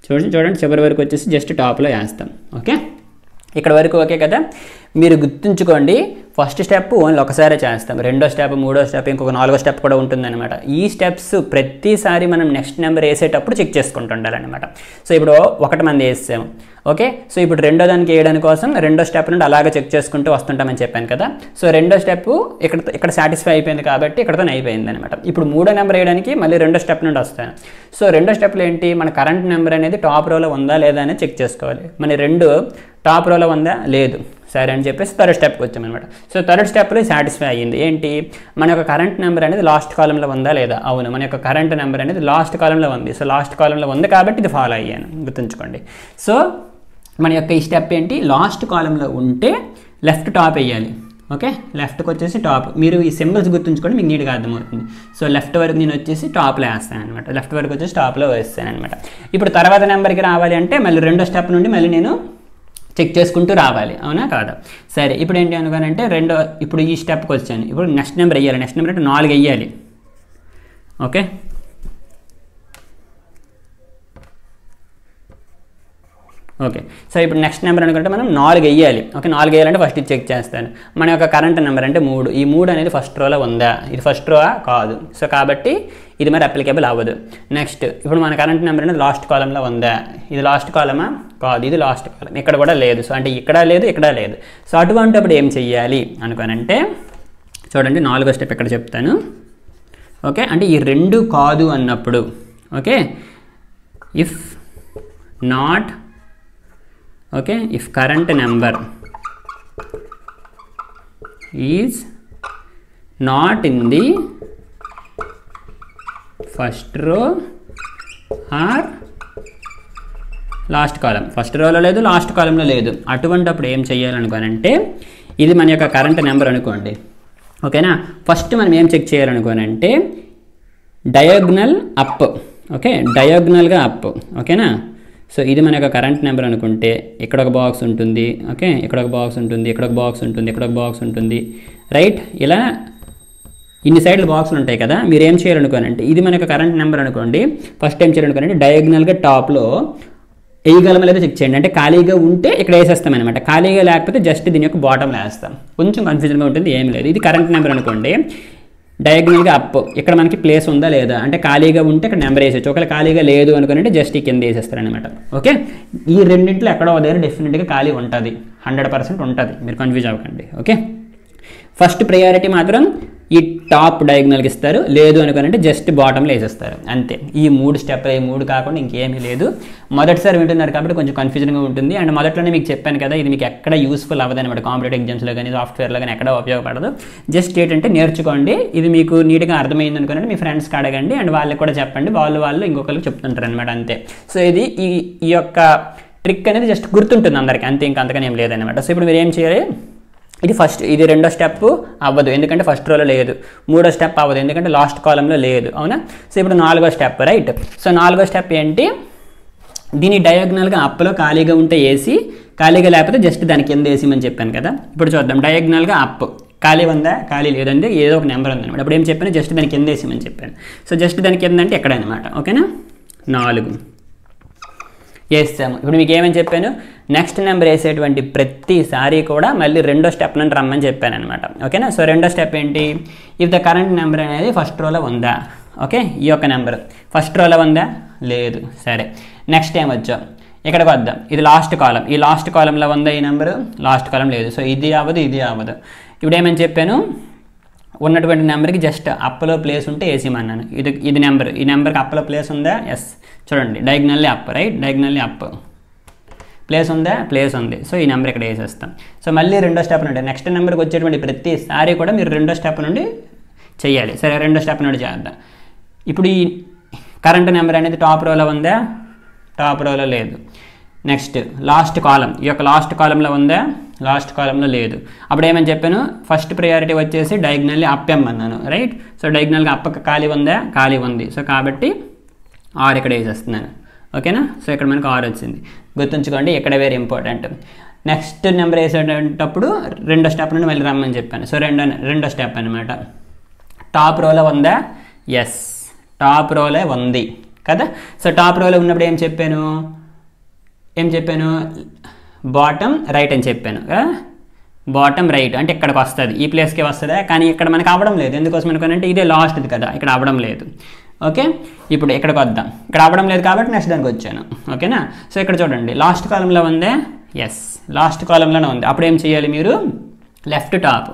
చూడండి చివరి వరకు వచ్చేసి జస్ట్ టాప్లో వేస్తాం. ఓకే, ఇక్కడ వరకు ఓకే కదా. మీరు గుర్తుంచుకోండి, ఫస్ట్ స్టెప్ ఓన్లీ ఒకసారి చేస్తాం, రెండో స్టెప్, మూడో స్టెప్, ఇంకొక నాలుగో స్టెప్ కూడా ఉంటుందన్నమాట. ఈ స్టెప్స్ ప్రతిసారి మనం నెక్స్ట్ నెంబర్ వేసేటప్పుడు చెక్ చేసుకుంటూ ఉండాలన్నమాట. సో ఇప్పుడు ఒకటి మంది వేసాము. ఓకే, సో ఇప్పుడు రెండో దానికి వేయడానికి కోసం రెండో స్టెప్ నుండి అలాగే చెక్ చేసుకుంటూ వస్తుంటామని చెప్పాను కదా. సో రెండో స్టెప్ ఇక్కడ సాటిస్ఫై అయిపోయింది కాబట్టి ఇక్కడతో అయిపోయింది అనమాట. ఇప్పుడు మూడో నెంబర్ వేయడానికి మళ్ళీ రెండో స్టెప్ నుండి వస్తాను. సో రెండో స్టెప్లో ఏంటి, మన కరెంట్ నెంబర్ అనేది టాప్ రోలో ఉందా లేదా అనేది చెక్ చేసుకోవాలి. మన రెండు టాప్ రోలో ఉందా లేదు, సరే అని చెప్పేసి థర్డ్ స్టెప్కి వచ్చామన్నమాట. సో థర్డ్ స్టెప్లో సాటిస్ఫై అయ్యింది. ఏంటి, మన యొక్క కరెంట్ నెంబర్ అనేది లాస్ట్ కాలంలో ఉందా లేదా? అవును, మన యొక్క కరెంట్ నెంబర్ అనేది లాస్ట్ కాలంలో ఉంది. సో లాస్ట్ కాలంలో ఉంది కాబట్టి ఇది ఫాలో అయ్యాను, గుర్తుంచుకోండి. సో మన యొక్క ఈ స్టెప్ ఏంటి, లాస్ట్ కాలంలో ఉంటే లెఫ్ట్ టాప్ వేయాలి. ఓకే, లెఫ్ట్కి వచ్చేసి టాప్. మీరు ఈ సింబల్స్ గుర్తుంచుకోండి, మీకు నీట్గా అర్థమవుతుంది. సో లెఫ్ట్ వరకు నేను వచ్చేసి టాప్లో వేస్తాను అనమాట. లెఫ్ట్ వరకు వచ్చేసి టాప్లో వేస్తాను అనమాట. ఇప్పుడు తర్వాత నెంబర్కి రావాలి అంటే మళ్ళీ రెండో స్టెప్ నుండి మళ్ళీ నేను చెక్ చేసుకుంటూ రావాలి, అవునా కాదా? సరే, ఇప్పుడు ఏంటి అనుకోనంటే ఇప్పుడు ఈ స్టెప్కి వచ్చాను. ఇప్పుడు నెక్స్ట్ నెంబర్ వేయాలి. నెక్స్ట్ నెంబర్ అంటే 4 వేయాలి. ఓకే, ఓకే, సో ఇప్పుడు నెక్స్ట్ నెంబర్ అనుకుంటే మనం 4 వేయాలి. ఓకే, 4 వేయాలంటే ఫస్ట్ ఇది చెక్ చేస్తాను. మన యొక్క కరెంట్ నెంబర్ అంటే 3. ఈ 3 అనేది ఫస్ట్ రోలో ఉందా? ఇది ఫస్ట్ రో కాదు. సో కాబట్టి ఇది మరి అప్లికేబుల్ అవ్వదు. నెక్స్ట్, ఇప్పుడు మన కరెంట్ నెంబర్ అనేది లాస్ట్ కాలంలో ఉందా? ఇది లాస్ట్ కాలమా? కాదు, ఇది లాస్ట్ కాలం. ఇక్కడ కూడా లేదు. సో అంటే ఇక్కడ లేదు, ఇక్కడ లేదు. సో అటువంటిప్పుడు ఏం చెయ్యాలి అనుకోనంటే చూడండి, 4వ స్టెప్ ఇక్కడ చెప్తాను. ఓకే, అంటే ఈ 2 కాదు అన్నప్పుడు, okay, if not, okay, if current number is not in the first row are last column. First రోలో లేదు, లాస్ట్ కాలంలో లేదు. అటువంటిప్పుడు ఏం చేయాలనుకోనంటే ఇది మన యొక్క కరెంట్ నెంబర్ అనుకోండి. ఓకేనా, ఫస్ట్ మనం ఏం చెక్ చేయాలనుకోనంటే డయాగ్నల్ అప్. ఓకే, డయాగ్నల్గా అప్. ఓకేనా, సో ఇది మన యొక్క కరెంట్ నెంబర్ అనుకుంటే ఇక్కడ ఒక బాక్స్ ఉంటుంది. ఓకే, ఇక్కడ ఒక బాక్స్ ఉంటుంది, ఇక్కడ ఒక బాక్స్ ఉంటుంది, ఇక్కడ ఒక బాక్స్ ఉంటుంది, రైట్? ఇలా ఇన్ని సైడ్లు బాక్సులు ఉంటాయి కదా. మీరు ఏం చేయాలనుకోనంటే ఇది మన యొక్క కరెంట్ నెంబర్ అనుకోండి. ఫస్ట్ ఏం చేయాలనుకోనంటే డయాగ్నల్గా టాప్లో వేయగలమా లేదా చెక్ చేయండి. అంటే ఖాళీగా ఉంటే ఇక్కడ వేసేస్తాం అనమాట. ఖాళీగా లేకపోతే జస్ట్ దీని యొక్క బాటంలో వేస్తాం. కొంచెం కన్ఫ్యూజన్గా ఉంటుంది, ఏం లేదు. ఇది కరెంట్ నెంబర్ అనుకోండి, డయాగ్నల్గా అప్. ఇక్కడ మనకి ప్లేస్ ఉందా లేదా అంటే ఖాళీగా ఉంటే ఇక్కడ నెంబర్ వేసేచ్చు. ఒకవేళ ఖాళీగా లేదు అనుకుంటే జస్ట్ ఈ కింద వేసేస్తారనమాట. ఓకే, ఈ రెండింటిలో ఎక్కడో దగ్గర డెఫినెట్గా ఖాళీ ఉంటుంది, 100% ఉంటుంది. మీరు కన్ఫ్యూజ్ అవ్వకండి. ఓకే, ఫస్ట్ ప్రయారిటీ మాత్రం ఈ టాప్ డయాగ్నల్కి ఇస్తారు. లేదు అనుకోనంటే జస్ట్ బాటంలో వేసేస్తారు, అంతే. ఈ 3 స్టెప్లు, ఈ 3 కాకుండా ఇంకేమీ లేదు. మొదటిసారి వింటున్నారు కాబట్టి కొంచెం కన్ఫ్యూజన్గా ఉంటుంది. అండ్ మొదట్లోనే మీకు చెప్పాను కదా, ఇది మీకు ఎక్కడ యూస్ఫుల్ అవ్వదు అనమాట. కాంపిటేటివ్ ఎగ్జామ్స్లో కానీ సాఫ్ట్వేర్లో కానీ ఎక్కడ ఉపయోగపడదు. జస్ట్ ఏంటంటే నేర్చుకోండి. ఇది మీకు నీట్గా అర్థమైంది అనుకోనంటే మీ ఫ్రెండ్స్కి అడగండి, అండ్ వాళ్ళకి కూడా చెప్పండి. వాళ్ళు ఇంకొకరికి చెప్తుంటారు అనమాట, అంతే. సో ఇది ఈ యొక్క ట్రిక్ అనేది జస్ట్ గుర్తుంటుంది అందరికీ, అంతే. ఇంకా అంతగానే ఏం లేదనమాట. సో ఇప్పుడు మీరు ఏం చేయాలి, ఇది రెండో స్టెప్ అవ్వదు ఎందుకంటే ఫస్ట్ రోలో లేదు. మూడో స్టెప్ అవ్వదు ఎందుకంటే లాస్ట్ కాలంలో లేదు, అవునా? సో ఇప్పుడు 4వ స్టెప్, రైట్? సో 4వ స్టెప్ ఏంటి, దీని డయాగ్నల్గా అప్లో ఖాళీగా ఉంటే వేసి, ఖాళీగా లేకపోతే జస్ట్ దాని కింద వేసిమని చెప్పాను కదా. ఇప్పుడు చూద్దాం, డయాగ్నల్గా అప్ ఖాళీ ఉందా, ఖాళీ లేదంటే ఏదో ఒక నెంబర్ ఉందన్నమాట. ఇప్పుడు ఏం చెప్పాను, జస్ట్ దాని కింద వేసిమని చెప్పాను. సో జస్ట్ దాని కింద అంటే ఎక్కడ అనమాట, ఓకేనా? 4 వేస్తాము. ఇప్పుడు మీకు ఏమని చెప్పాను, నెక్స్ట్ నెంబర్ వేసేటువంటి ప్రతిసారి కూడా మళ్ళీ రెండో స్టెప్ నుండి రమ్మని చెప్పాను అనమాట, ఓకేనా? సో రెండో స్టెప్ ఏంటి, ఇఫ్ ద కరెంట్ నెంబర్ అనేది ఫస్ట్ రోలో ఉందా, ఓకే, ఈ యొక్క నెంబర్ ఫస్ట్ రోలో ఉందా? లేదు. సరే, నెక్స్ట్ ఏం వచ్చాం, ఇక్కడికి వద్దాం. ఇది లాస్ట్ కాలం, ఈ లాస్ట్ కాలంలో ఉందా ఈ నెంబరు? లాస్ట్ కాలం లేదు. సో ఇది అవ్వదు, ఇది అవ్వదు. ఇప్పుడు ఏమని చెప్పాను, ఉన్నటువంటి నెంబర్కి జస్ట్ అప్లో ప్లేస్ ఉంటే వేసేయమన్నాను. ఇది నెంబర్, ఈ నెంబర్కి అప్లో ప్లేస్ ఉందా? ఎస్. చూడండి, diagonally up, right, diagonally up. Place ఉందా? ప్లేస్ ఉంది. సో ఈ నెంబర్ ఇక్కడ వేసేస్తాం. సో మళ్ళీ రెండో స్టెప్ నుండి నెక్స్ట్ నెంబర్కి వచ్చేటువంటి ప్రతిసారి కూడా మీరు రెండో స్టెప్ నుండి చేయాలి. సరే, రెండో స్టెప్ నుండి చేద్దాం. ఇప్పుడు ఈ కరెంట్ నెంబర్ అనేది టాప్ రోలో ఉందా? టాప్ రోలో లేదు. నెక్స్ట్ లాస్ట్ కాలం, ఈ యొక్క లాస్ట్ కాలంలో ఉందా? లాస్ట్ కాలంలో లేదు. అప్పుడు ఏమని చెప్పాను, ఫస్ట్ ప్రయారిటీ వచ్చేసి డయాగ్నల్లీ అప్ అన్నాను, రైట్. సో డయాగ్నల్గా అప్పకి ఖాళీ ఉందా? ఖాళీ ఉంది. సో కాబట్టి ఆర్ ఇక్కడ వేసేస్తున్నాను. ఓకేనా? సో ఇక్కడ మనకు ఆర్ వచ్చింది. గుర్తుంచుకోండి, ఇక్కడ వెరీ ఇంపార్టెంట్. నెక్స్ట్ నెంబర్ వేసేటప్పుడు రెండో స్టెప్ నుండి మళ్ళీ రమ్మని చెప్పాను. సో రెండో స్టెప్ అనమాట. టాప్ రోలో ఉందా? ఎస్, టాప్ రోలో ఉంది కదా. సో టాప్ రోలో ఉన్నప్పుడు ఏం చెప్పాను, బాటమ్ రైట్ అని చెప్పాను కదా. బాటమ్ రైట్ అంటే ఇక్కడికి వస్తుంది, ఈ ప్లేస్కి వస్తుందా? కానీ ఇక్కడ మనకు అవ్వడం లేదు. ఎందుకోసం అనుకోనంటే ఇదే లాస్ట్ది కదా, ఇక్కడ అవ్వడం లేదు. ఓకే, ఇప్పుడు ఇక్కడికి వద్దాం. ఇక్కడ అవ్వడం లేదు కాబట్టి నెక్స్ట్ దానికి వచ్చాను. ఓకేనా? సో ఇక్కడ చూడండి, లాస్ట్ కాలంలో ఉందే? ఎస్, లాస్ట్ కాలంలోనే ఉంది. అప్పుడు ఏం చేయాలి మీరు, left top.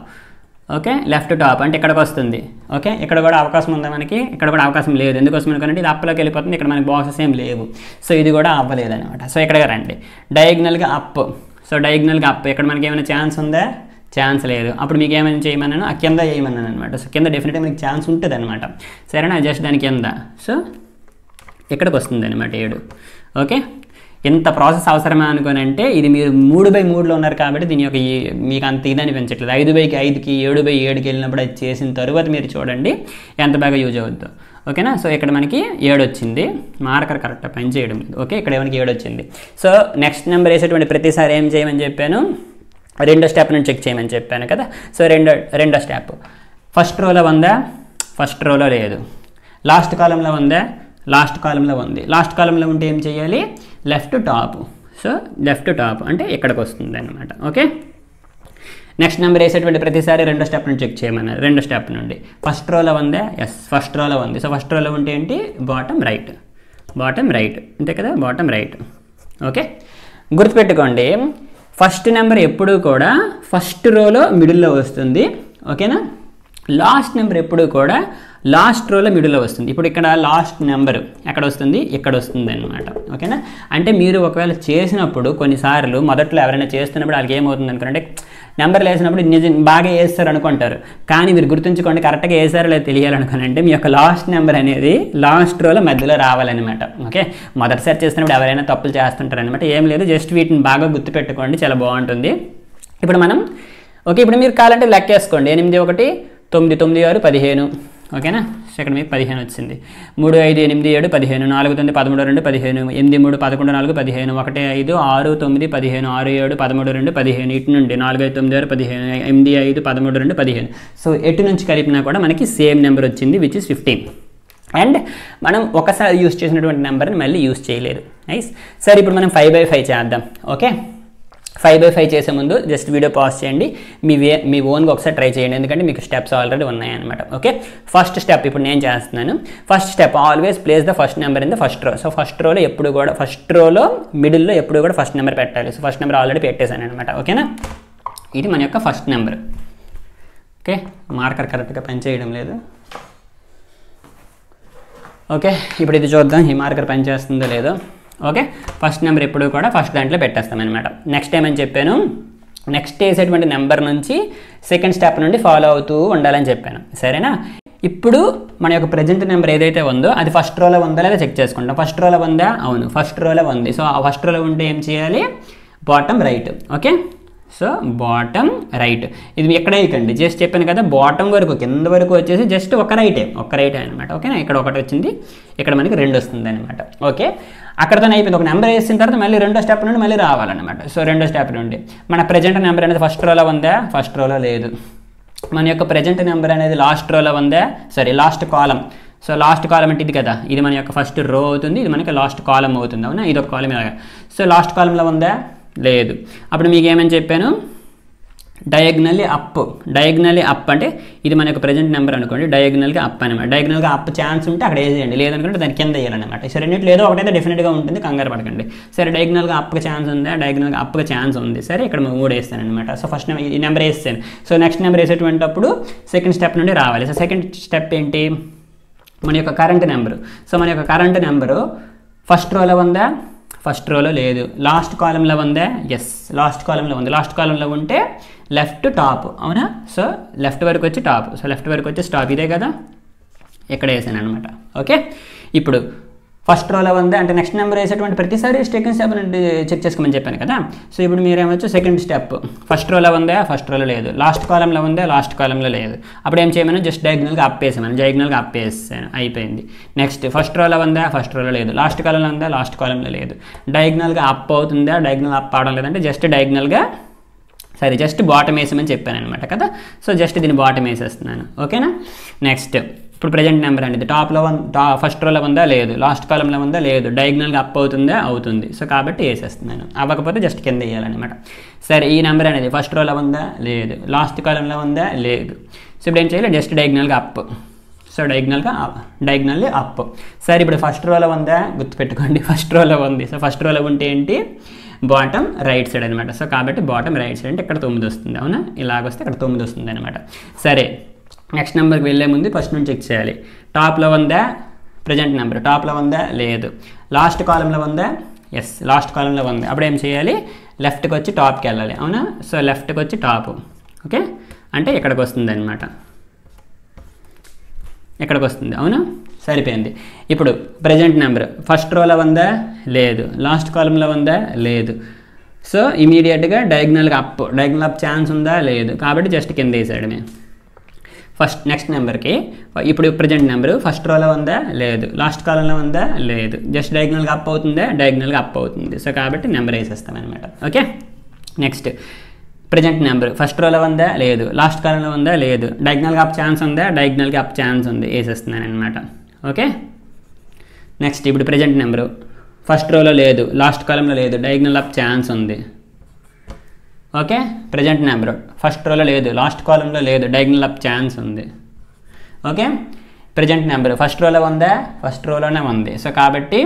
Okay, left top అంటే ఇక్కడికి వస్తుంది. ఓకే, ఇక్కడ కూడా అవకాశం ఉందా మనకి? ఇక్కడ కూడా అవకాశం లేదు. ఎందుకోసం అనుకోనంటే ఇది అప్లోకి వెళ్ళిపోతుంది, ఇక్కడ మనకి బాక్సెస్ ఏం లేవు. సో ఇది కూడా అవ్వలేదు అనమాట. సో ఇక్కడికి రండి, డయాగ్నల్గా అప్. సో డయాగ్నల్గా అప్, ఇక్కడ మనకి ఏమైనా ఛాన్స్ ఉందా? ఛాన్స్ లేదు. అప్పుడు మీకు ఏమైనా చేయమన్నాను, ఆ కింద చేయమన్నాను అనమాట. సో కింద డెఫినెట్గా మీకు ఛాన్స్ ఉంటుంది అనమాట. సరేనా? జస్ట్ దాని కింద. సో ఇక్కడికి వస్తుంది అనమాట 7. ఓకే, ఎంత ప్రాసెస్ అవసరమా అనుకోనంటే ఇది మీరు 3/3లో ఉన్నారు కాబట్టి దీని యొక్క మీకు అంత ఇది అనిపించట్లేదు. 5/5కి 7/7కి వెళ్ళినప్పుడు అది చేసిన తర్వాత మీరు చూడండి ఎంత బాగా యూజ్ అవుద్దో. ఓకేనా? సో ఇక్కడ మనకి 7 వచ్చింది, మార్కర్ కరెక్ట్గా పని చేయడం లేదు. ఓకే, ఇక్కడ మనకి 7 వచ్చింది. సో నెక్స్ట్ నెంబర్ వేసేటువంటి ప్రతిసారి ఏం చేయమని చెప్పాను, రెండో స్టెప్ నుంచి చెక్ చేయమని చెప్పాను కదా. సో రెండో స్టెప్, ఫస్ట్ రోలో ఉందా? ఫస్ట్ రోలో లేదు. లాస్ట్ కాలంలో ఉందా? లాస్ట్ కాలంలో ఉంది. లాస్ట్ కాలంలో ఉంటే ఏం చేయాలి, left top. So left top అంటే ఇక్కడికి వస్తుంది అనమాట. ఓకే, నెక్స్ట్ నెంబర్ వేసేటువంటి ప్రతిసారి రెండో స్టెప్ నుంచి చెక్ చేయమన్నారు. రెండో స్టెప్ నుండి ఫస్ట్ రోలో ఉందా? ఎస్, ఫస్ట్ రోలో ఉంది. సో ఫస్ట్ రోలో ఉంటే ఏంటి, బాటమ్ రైట్. బాటమ్ రైట్ అంతే కదా, బాటమ్ రైట్. ఓకే, గుర్తుపెట్టుకోండి, ఫస్ట్ నెంబర్ ఎప్పుడూ కూడా ఫస్ట్ రోలో మిడిల్లో వస్తుంది. ఓకేనా? లాస్ట్ నెంబర్ ఎప్పుడు కూడా లాస్ట్ రోలో మిడిల్లో వస్తుంది. ఇప్పుడు ఇక్కడ లాస్ట్ నెంబర్ ఎక్కడ వస్తుంది, ఇక్కడ వస్తుంది అనమాట. ఓకేనా? అంటే మీరు ఒకవేళ చేసినప్పుడు కొన్నిసార్లు మొదట్లో ఎవరైనా చేస్తున్నప్పుడు వాళ్ళకి ఏమవుతుంది అనుకుంటే నెంబర్లు వేసినప్పుడు నిజం బాగా వేస్తారు అనుకుంటారు. కానీ మీరు గుర్తుంచుకోండి, కరెక్ట్గా వేసారో లేదో తెలియాలనుకోనంటే మీ యొక్క లాస్ట్ నెంబర్ అనేది లాస్ట్ రోలో మధ్యలో రావాలన్నమాట. ఓకే, మొదటిసారి చేస్తున్నప్పుడు ఎవరైనా తప్పులు చేస్తుంటారు అనమాట. ఏం లేదు, జస్ట్ వీటిని బాగా గుర్తుపెట్టుకోండి, చాలా బాగుంటుంది. ఇప్పుడు మనం ఇప్పుడు మీరు కావాలంటే లెక్కేసుకోండి. 8, 1, 9, 9, 6, 15. ఓకేనా? సో ఇక్కడ మీకు 15 వచ్చింది. 3, 5, 8, 7, 15. 4, 9, 13, 2, 15. 8, 3, 11, 4, 15. 1, 5, 6, 9, 15. 6, 7, 13, 2, 15. ఇటు నుండి 4, 5, 9, 6, 15. 8, 5, 13, 2, 15. సో ఎటు నుంచి కలిపినా కూడా మనకి సేమ్ నెంబర్ వచ్చింది, విచ్ ఇస్ 15. అండ్ మనం ఒకసారి యూస్ చేసినటువంటి నెంబర్ని మళ్ళీ యూస్ చేయలేదు. నైస్. సరే, ఇప్పుడు మనం 5/5 చేద్దాం. ఓకే, 5/5 చేసే ముందు జస్ట్ వీడియో పాజ్ చేయండి, మీ ఓన్గా ఒకసారి ట్రై చేయండి, ఎందుకంటే మీకు స్టెప్స్ ఆల్రెడీ ఉన్నాయన్నమాట. ఓకే, ఫస్ట్ స్టెప్ ఇప్పుడు నేను చేస్తున్నాను. First step, always place the first number in the first row. So first రోలో ఎప్పుడు కూడా ఫస్ట్ రోలో మిడిల్లో ఎప్పుడు కూడా ఫస్ట్ నెంబర్ పెట్టాలి. సో ఫస్ట్ నెంబర్ ఆల్రెడీ పెట్టేశాను అనమాట. ఓకేనా? ఇది మన యొక్క ఫస్ట్ నెంబర్. ఓకే, మార్కర్ కరెక్ట్గా పనిచేయడం లేదు. ఓకే, ఇప్పుడు ఇది చూద్దాం ఈ మార్కర్ పనిచేస్తుందో లేదో. ఓకే, ఫస్ట్ నెంబర్ ఎప్పుడు కూడా ఫస్ట్ దాంట్లో పెట్టేస్తామన్నమాట. నెక్స్ట్ ఏమని చెప్పాను, నెక్స్ట్ వేసేటువంటి నెంబర్ నుంచి సెకండ్ స్టెప్ నుండి ఫాలో అవుతూ ఉండాలని చెప్పాను. సరేనా? ఇప్పుడు మన యొక్క ప్రజెంట్ నెంబర్ ఏదైతే ఉందో అది ఫస్ట్ రోలో ఉందా లేదా చెక్ చేసుకుంటాం. ఫస్ట్ రోలో ఉందా? అవును, ఫస్ట్ రోలో ఉంది. సో ఆ ఫస్ట్ రోలో ఉంటే ఏం చేయాలి, bottom right. Okay, so bottom right. ఇది ఎక్కడ వేయకండి, జస్ట్ చెప్పాను కదా, బాటమ్ వరకు కింద వరకు వచ్చేసి జస్ట్ ఒక రైటే అనమాట. ఓకేనా? ఇక్కడ 1 వచ్చింది, ఇక్కడ మనకి 2 వస్తుంది అనమాట. ఓకే, అక్కడతోనే అయిపోయింది. ఒక నెంబర్ వేసిన తర్వాత మళ్ళీ రెండో స్టెప్ నుండి మళ్ళీ రావాలన్నమాట. సో రెండో స్టెప్ నుండి మన ప్రజెంట్ నెంబర్ అనేది ఫస్ట్ రోలో ఉందా? ఫస్ట్ రోలో లేదు. మన యొక్క ప్రజెంట్ నెంబర్ అనేది లాస్ట్ రోలో ఉందా? సరే, లాస్ట్ కాలం. సో లాస్ట్ కాలం అంటే ఇది కదా, ఇది మన యొక్క ఫస్ట్ రో అవుతుంది, ఇది మనకి లాస్ట్ కాలం అవుతుంది. అవునా? ఇది ఒక కాలం ఇలాగా. సో లాస్ట్ కాలంలో ఉందా? లేదు. అప్పుడు మీకు ఏమని చెప్పాను, డయాగ్నల్లీ అప్ అంటే ఇది మన యొక్క ప్రజెంట్ నెంబర్ అనుకోండి, డయాగ్నల్గా అప్ అనమాట. డయాగ్నల్గా అప్ ఛాన్స్ ఉంటే అక్కడ వేసేయండి, లేదనుకుంటే దాని కింద వేయాలన్నమాట. సరే రెండిట్లో ఏదో ఒకటైతే డెఫినెట్గా ఉంటుంది, కంగారు పడకండి. సరే డయాగ్నల్గా అప్కి ఛాన్స్ ఉందా, డయాగ్నల్గా అప్కి ఛాన్స్ ఉంది. సరే ఇక్కడ 3 వేస్తాను అనమాట. సో ఫస్ట్ ఈ నెంబర్ వేస్తాను. సో నెక్స్ట్ నెంబర్ వేసేటువంటిప్పుడు సెకండ్ స్టెప్ నుండి రావాలి. సో సెకండ్ స్టెప్ ఏంటి, మన యొక్క కరెంట్ నెంబరు. సో మన యొక్క కరెంట్ నెంబరు ఫస్ట్ రోలో ఉందా, ఫస్ట్ రోలో లేదు. లాస్ట్ కాలంలో ఉందా, ఎస్ లాస్ట్ కాలంలో ఉంది. లాస్ట్ కాలంలో ఉంటే లెఫ్ట్ టాప్, అవునా. సో లెఫ్ట్ వరకు వచ్చి టాప్, సో లెఫ్ట్ వరకు వచ్చి టాప్, ఇదే కదా, ఇక్కడ వేసాను అనమాట. ఓకే, ఇప్పుడు ఫస్ట్ రోలో ఉందా అంటే నెక్స్ట్ నెంబర్ వేసేటువంటి ప్రతిసారి సెకండ్ స్టెప్ నుండి చెక్ చేసుకోమని చెప్పాను కదా. సో ఇప్పుడు మీరేమొచ్చు సెకండ్ స్టెప్, ఫస్ట్ రోలో ఉందా, ఫస్ట్ రోలో లేదు. లాస్ట్ కాలంలో ఉందా, లాస్ట్ కాలంలో లేదు. అప్పుడు ఏం చేయమని జస్ట్ డయాగ్నల్గా అప్ వేసాను, డయాగ్నల్గా అప్ వేసాను, అయిపోయింది. నెక్స్ట్ ఫస్ట్ రోలో ఉందా, ఫస్ట్ రోలో లేదు. లాస్ట్ కాలంలో ఉందా, లాస్ట్ కాలంలో లేదు. డయాగ్నల్గా అప్ అవుతుందా, డయాగ్నల్ అప్ అవడం లేదంటే జస్ట్ డయాగ్నల్గా జస్ట్ బాటమ్ వేసామని చెప్పాను అనమాట కదా. సో జస్ట్ దీన్ని బాటమ్ వేసేస్తున్నాను. ఓకేనా. నెక్స్ట్ ఇప్పుడు ప్రజెంట్ నెంబర్ అనేది టాప్లో ఫస్ట్ రోలో ఉందా, లేదు. లాస్ట్ కాలంలో ఉందా, లేదు. డయాగ్నల్గా అప్ అవుతుందా, అవుతుంది. సో కాబట్టి వేసేస్తున్నాను. అవ్వకపోతే జస్ట్ కింద వేయాలన్నమాట. సరే ఈ నెంబర్ అనేది ఫస్ట్ రోలో ఉందా, లేదు. లాస్ట్ కాలంలో ఉందా, లేదు. సో ఇప్పుడు ఏం చేయాలి, జస్ట్ డయాగ్నల్గా అప్. So diagonally up. సరే ఇప్పుడు ఫస్ట్ రోలో ఉందా, గుర్తుపెట్టుకోండి ఫస్ట్ రోలో ఉంది. సో ఫస్ట్ రోలో ఉంటే ఏంటి, బాటమ్ రైట్ సైడ్ అనమాట. సో కాబట్టి బాటమ్ రైట్ సైడ్ అంటే ఇక్కడ 9 వస్తుంది, అవునా. ఇలాగొస్తే ఇక్కడ 9 వస్తుంది అనమాట. సరే నెక్స్ట్ నెంబర్కి వెళ్ళే ముందు ఫస్ట్ నుంచి చెక్ చేయాలి. టాప్లో ఉందా, ప్రజెంట్ నెంబర్ టాప్లో ఉందా, లేదు. లాస్ట్ కాలంలో ఉందా, ఎస్ లాస్ట్ కాలంలో ఉంది. అప్పుడు ఏం చేయాలి, లెఫ్ట్కి వచ్చి టాప్కి వెళ్ళాలి, అవునా. సో లెఫ్ట్కి వచ్చి టాప్, ఓకే, అంటే ఇక్కడికి వస్తుంది అనమాట, ఇక్కడికి వస్తుంది, అవునా. సరిపోయింది. ఇప్పుడు ప్రజెంట్ నెంబర్ ఫస్ట్ రోలో ఉందా, లేదు. లాస్ట్ కాలంలో ఉందా, లేదు. సో ఇమీడియట్గా డయాగ్నల్గా అప్, డయాగ్నల్ అప్ ఛాన్స్ ఉందా, లేదు. కాబట్టి జస్ట్ కింద వేసాడమే. ఫస్ట్ నెక్స్ట్ నెంబర్కి ఇప్పుడు ప్రజెంట్ నెంబరు ఫస్ట్ రోలో ఉందా, లేదు. లాస్ట్ కాలంలో ఉందా, లేదు. జస్ట్ డయాగ్నల్గా అప్ అవుతుందా, డయాగ్నల్గా అప్ అవుతుంది. సో కాబట్టి నెంబర్ వేసేస్తాం అనమాట. Okay. Next present number first రోలో ఉందా, లేదు. లాస్ట్ కాలంలో ఉందా, లేదు. డయాగ్నల్గా అప్ ఛాన్స్ ఉందా, డయాగ్నల్గా అప్ ఛాన్స్ ఉంది, వేసేస్తున్నాను అనమాట. ఓకే. నెక్స్ట్ ఇప్పుడు ప్రజెంట్ నెంబరు ఫస్ట్ రోలో లేదు, లాస్ట్ కాలంలో లేదు. డయాగ్నల్ అప్ ఛాన్స్ ఉంది. ఓకే. ప్రజెంట్ నెంబర్ ఫస్ట్ రోలో లేదు, లాస్ట్ కాలంలో లేదు. డయాగ్నల్ అప్ ఛాన్స్ ఉంది. ఓకే. ప్రజెంట్ నెంబర్ ఫస్ట్ రోలో ఉందా, ఫస్ట్ రోలోనే ఉంది. సో కాబట్టి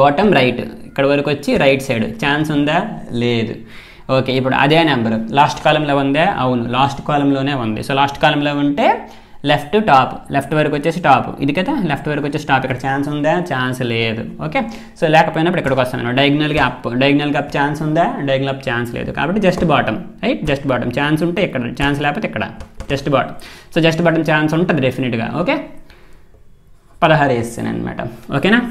బాటమ్ రైట్, ఇక్కడ వరకు వచ్చి రైట్ సైడ్ ఛాన్స్ ఉందా, లేదు. ఓకే. ఇప్పుడు అదే నెంబర్ లాస్ట్ కాలంలో ఉందా, అవును లాస్ట్ కాలంలోనే ఉంది. సో లాస్ట్ కాలంలో ఉంటే లెఫ్ట్ టాప్, లెఫ్ట్ వరకు వచ్చేసి టాప్, ఇది కదా లెఫ్ట్ వరకు వచ్చేసి టాప్. ఇక్కడ ఛాన్స్ ఉందా, ఛాన్స్ లేదు. ఓకే. సో లేకపోయినప్పుడు ఇక్కడికి వస్తాను, డయాగ్నల్గా అప్ ఛాన్స్ ఉందా, డయాగ్నల్ అప్ ఛాన్స్ లేదు. కాబట్టి just bottom, right, just bottom. Chance ఉంటే ఇక్కడ, ఛాన్స్ లేకపోతే ఇక్కడ, just bottom. So just bottom chance ఉంటుంది డెఫినెట్గా. ఓకే. 16 వేస్తాను అనమాట. ఓకేనా.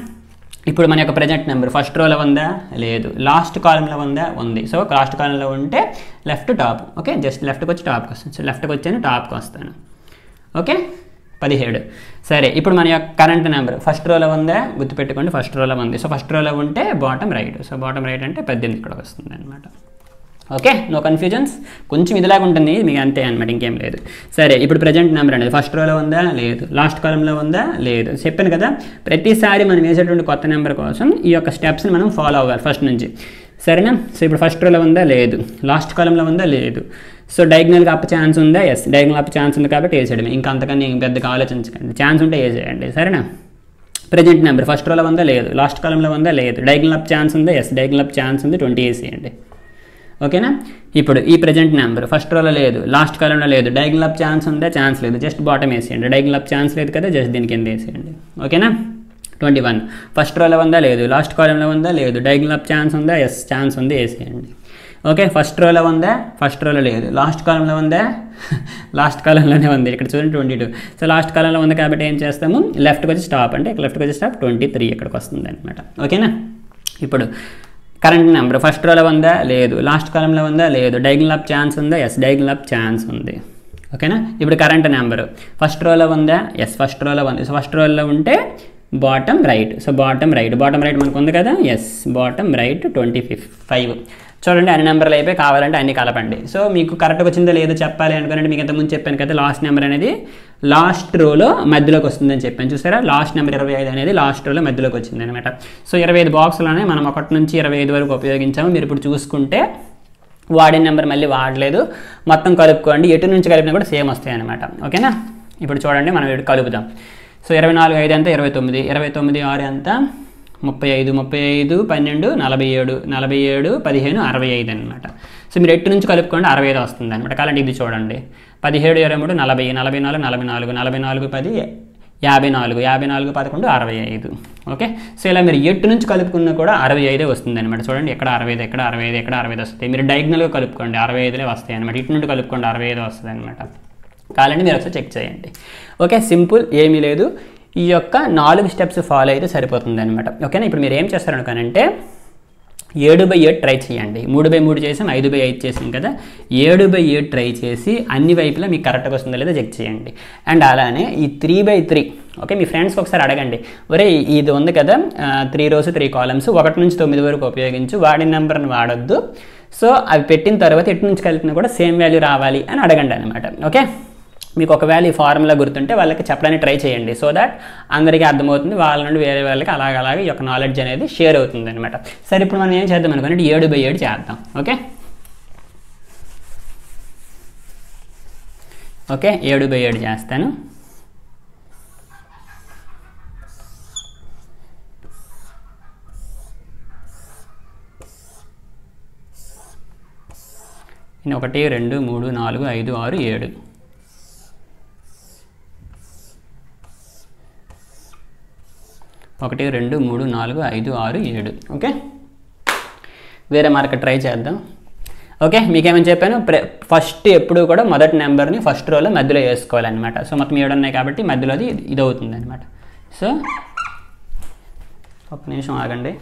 ఇప్పుడు మన యొక్క ప్రజెంట్ నెంబర్ ఫస్ట్ రోలో ఉందా, లేదు. లాస్ట్ కాలంలో ఉందా, ఉంది. సో లాస్ట్ కాలంలో ఉంటే లెఫ్ట్ టాప్. ఓకే. జస్ట్ లెఫ్ట్కి వచ్చి టాప్కి వస్తాను. సో లెఫ్ట్కి వచ్చాను, టాప్కి వస్తాను. ఓకే. 17. సరే ఇప్పుడు మన యొక్క కరెంట్ నెంబర్ ఫస్ట్ రోలో ఉందా, గుర్తుపెట్టుకోండి ఫస్ట్ రోలో ఉంది. సో ఫస్ట్ రోలో ఉంటే bottom right. So bottom right అంటే 18 ఇక్కడ వస్తుంది అనమాట. ఓకే. No confusions. కొంచెం ఇదిలాగా ఉంటుంది మీకు, అంతే అనమాట, ఇంకేం లేదు. సరే ఇప్పుడు ప్రజెంట్ నెంబర్ అనేది ఫస్ట్ రోలో ఉందా, లేదు. లాస్ట్ కాలంలో ఉందా, లేదు. చెప్పాను కదా ప్రతిసారి మనం వేసేటువంటి కొత్త నెంబర్ కోసం ఈ యొక్క స్టెప్స్ని మనం ఫాలో అవ్వాలి ఫస్ట్ నుంచి, సరేనా. సో ఇప్పుడు ఫస్ట్ రోలో ఉందా, లేదు. లాస్ట్ కాలంలో ఉందా, లేదు. సో డయాగ్నల్గా అప్ ఛాన్స్ ఉందా, ఎస్ డయాగ్నల్ అప్ ఛాన్స్ ఉంది కాబట్టి వేసేయడమే, ఇంకా అంతకని పెద్దగా ఆలోచించకండి. ఛాన్స్ ఉంటే వేసేయండి, సరేనా. ప్రజెంట్ నెంబర్ ఫస్ట్ రోలో ఉందా, లేదు. లాస్ట్ కాలంలో ఉందా, లేదు. డయాగ్నల్ అప్ ఛాన్స్ ఉందా, ఎస్ డయాగ్నల్ అప్ ఛాన్స్ ఉంది, 20 వేసేయండి. ఓకేనా. ఇప్పుడు ఈ ప్రజెంట్ నెంబర్ ఫస్ట్ రోలో లేదు, లాస్ట్ కాలంలో లేదు. డయాగ్నల్ అప్ ఛాన్స్ ఉందా, ఛాన్స్ లేదు. జస్ట్ బాటమ్ వేసేయండి. డయాగ్నల్ అప్ ఛాన్స్ లేదు కదా, జస్ట్ దీని కింద వేసేయండి. ఓకేనా. 21 ఫస్ట్ రోలో ఉందా, లేదు. లాస్ట్ కాలంలో ఉందా, లేదు. డయాగ్నల్ అప్ ఛాన్స్ ఉందా, ఎస్ ఛాన్స్ ఉంది, వేసేయండి. ఓకే. ఫస్ట్ రోలో ఉందా, ఫస్ట్ రోలో లేదు. లాస్ట్ కాలంలో ఉందా, లాస్ట్ కాలంలోనే ఉంది. ఇక్కడ చూడండి 22. సో లాస్ట్ కాలంలో ఉంది కాబట్టి ఏం చేస్తాము, లెఫ్ట్కి వచ్చి స్టాప్, అంటే లెఫ్ట్కి వచ్చి స్టాప్ 23 ఇక్కడికి వస్తుంది అనమాట. ఓకేనా. ఇప్పుడు కరెంట్ నెంబర్ ఫస్ట్ రోలో ఉందా, లేదు. లాస్ట్ కాలంలో ఉందా, లేదు. డయాగ్నల్ అప్ ఛాన్స్ ఉందా, ఎస్ డయాగ్నల్ అప్ ఛాన్స్ ఉంది. ఓకేనా. ఇప్పుడు కరెంట్ నెంబర్ ఫస్ట్ రోలో ఉందా, ఎస్ ఫస్ట్ రోలో ఉంది. సో ఫస్ట్ రోలో ఉంటే bottom right. So bottom right మనకు ఉంది కదా, ఎస్ బాటమ్ రైట్ 25. చూడండి అన్ని నెంబర్లు అయిపోయి, కావాలంటే అన్ని కలపండి. సో మీకు కరెక్ట్గా వచ్చిందో లేదో చెప్పాలి అనుకున్నట్టు మీకు ఇంతకుముందు చెప్పాను కదా, లాస్ట్ నెంబర్ అనేది లాస్ట్ రోలో మధ్యలోకి వస్తుందని చెప్పాను. చూసారా, లాస్ట్ నెంబర్ 25 అనేది లాస్ట్ రోలో మధ్యలోకి వచ్చింది అనమాట. సో 25 బాక్సులోనే మనం 1 నుంచి 25 వరకు ఉపయోగించాము. మీరు ఇప్పుడు చూసుకుంటే వాడిన నెంబర్ మళ్ళీ వాడలేదు, మొత్తం కలుపుకోండి. ఎటు నుంచి కలిపినా కూడా సేమ్ వస్తాయి అనమాట. ఓకేనా? ఇప్పుడు చూడండి, మనం ఇటు కలుపుదాం. సో 24 5 ఎంత 29, 29 6 ఎంత 35, 35 12 47, 47 15 65 అనమాట. సో మీరు ఎటు నుంచి కలుపుకోండి 65 వస్తుంది అనమాట. కాబట్టి ఇది చూడండి 17 23 40, 44 44, 44 10 54, 54 11 65. ఓకే, సో ఇలా మీరు ఎటు నుంచి కలుపుకున్నా కూడా 65 వస్తుంది అనమాట. చూడండి ఎక్కడ 65, ఎక్కడ 65, ఎక్కడ 65 వస్తాయి. మీరు డయాగ్నల్గా కలుపుకోండి 65లే వస్తాయి అనమాట. ఇటు నుండి కలుపుకోండి 65 వస్తుంది అనమాట. కావాలంటే మీరు ఒకసారి చెక్ చేయండి. ఓకే, సింపుల్, ఏమీ లేదు. ఈ యొక్క 4 స్టెప్స్ ఫాలో అయితే సరిపోతుంది అనమాట. ఓకేనా? ఇప్పుడు మీరు ఏం చేస్తారనుకోనంటే 7/7 ట్రై చేయండి. 3/3 చేసాం, 5/5 చేసాం కదా. 7/7 ట్రై చేసి అన్ని వైపులా మీకు కరెక్ట్గా వస్తుందో లేదో చెక్ చేయండి. అండ్ అలానే ఈ 3/3, ఓకే, మీ ఫ్రెండ్స్కి ఒకసారి అడగండి, ఒరే ఇది ఉంది కదా 3 rows 3 columns 1 నుంచి 9 వరకు ఉపయోగించు, వాడిన నెంబర్ని వాడొద్దు. సో అవి పెట్టిన తర్వాత ఎటు నుంచి కలిపినా కూడా సేమ్ వాల్యూ రావాలి అని అడగండి అనమాట. ఓకే, మీకు ఒకవేళ ఈ ఫార్ములా గుర్తుంటే వాళ్ళకి చెప్పడానికి ట్రై చేయండి. సో దట్ అందరికీ అర్థమవుతుంది, వాళ్ళ నుండి వేరే వాళ్ళకి అలాగే ఈ యొక్క నాలెడ్జ్ అనేది షేర్ అవుతుంది అనమాట. సరే, ఇప్పుడు మనం ఏం చేద్దాం అనుకోండి 7/7 చేద్దాం. ఓకే, 7/7 చేస్తాను. నేను 1 2 3 4 5 6 7 1 2 3 4 5 6 7. ఓకే, వేరే మార్కెట్ ట్రై చేద్దాం. ఓకే, మీకేమని చెప్పాను, ఫస్ట్ ఎప్పుడు కూడా మొదటి నెంబర్ని ఫస్ట్ రోలో మధ్యలో వేసుకోవాలన్నమాట. సో మొత్తం 7 ఉన్నాయి కాబట్టి మధ్యలోది ఇది అవుతుంది అనమాట. సో ఒక నిమిషం ఆగండి.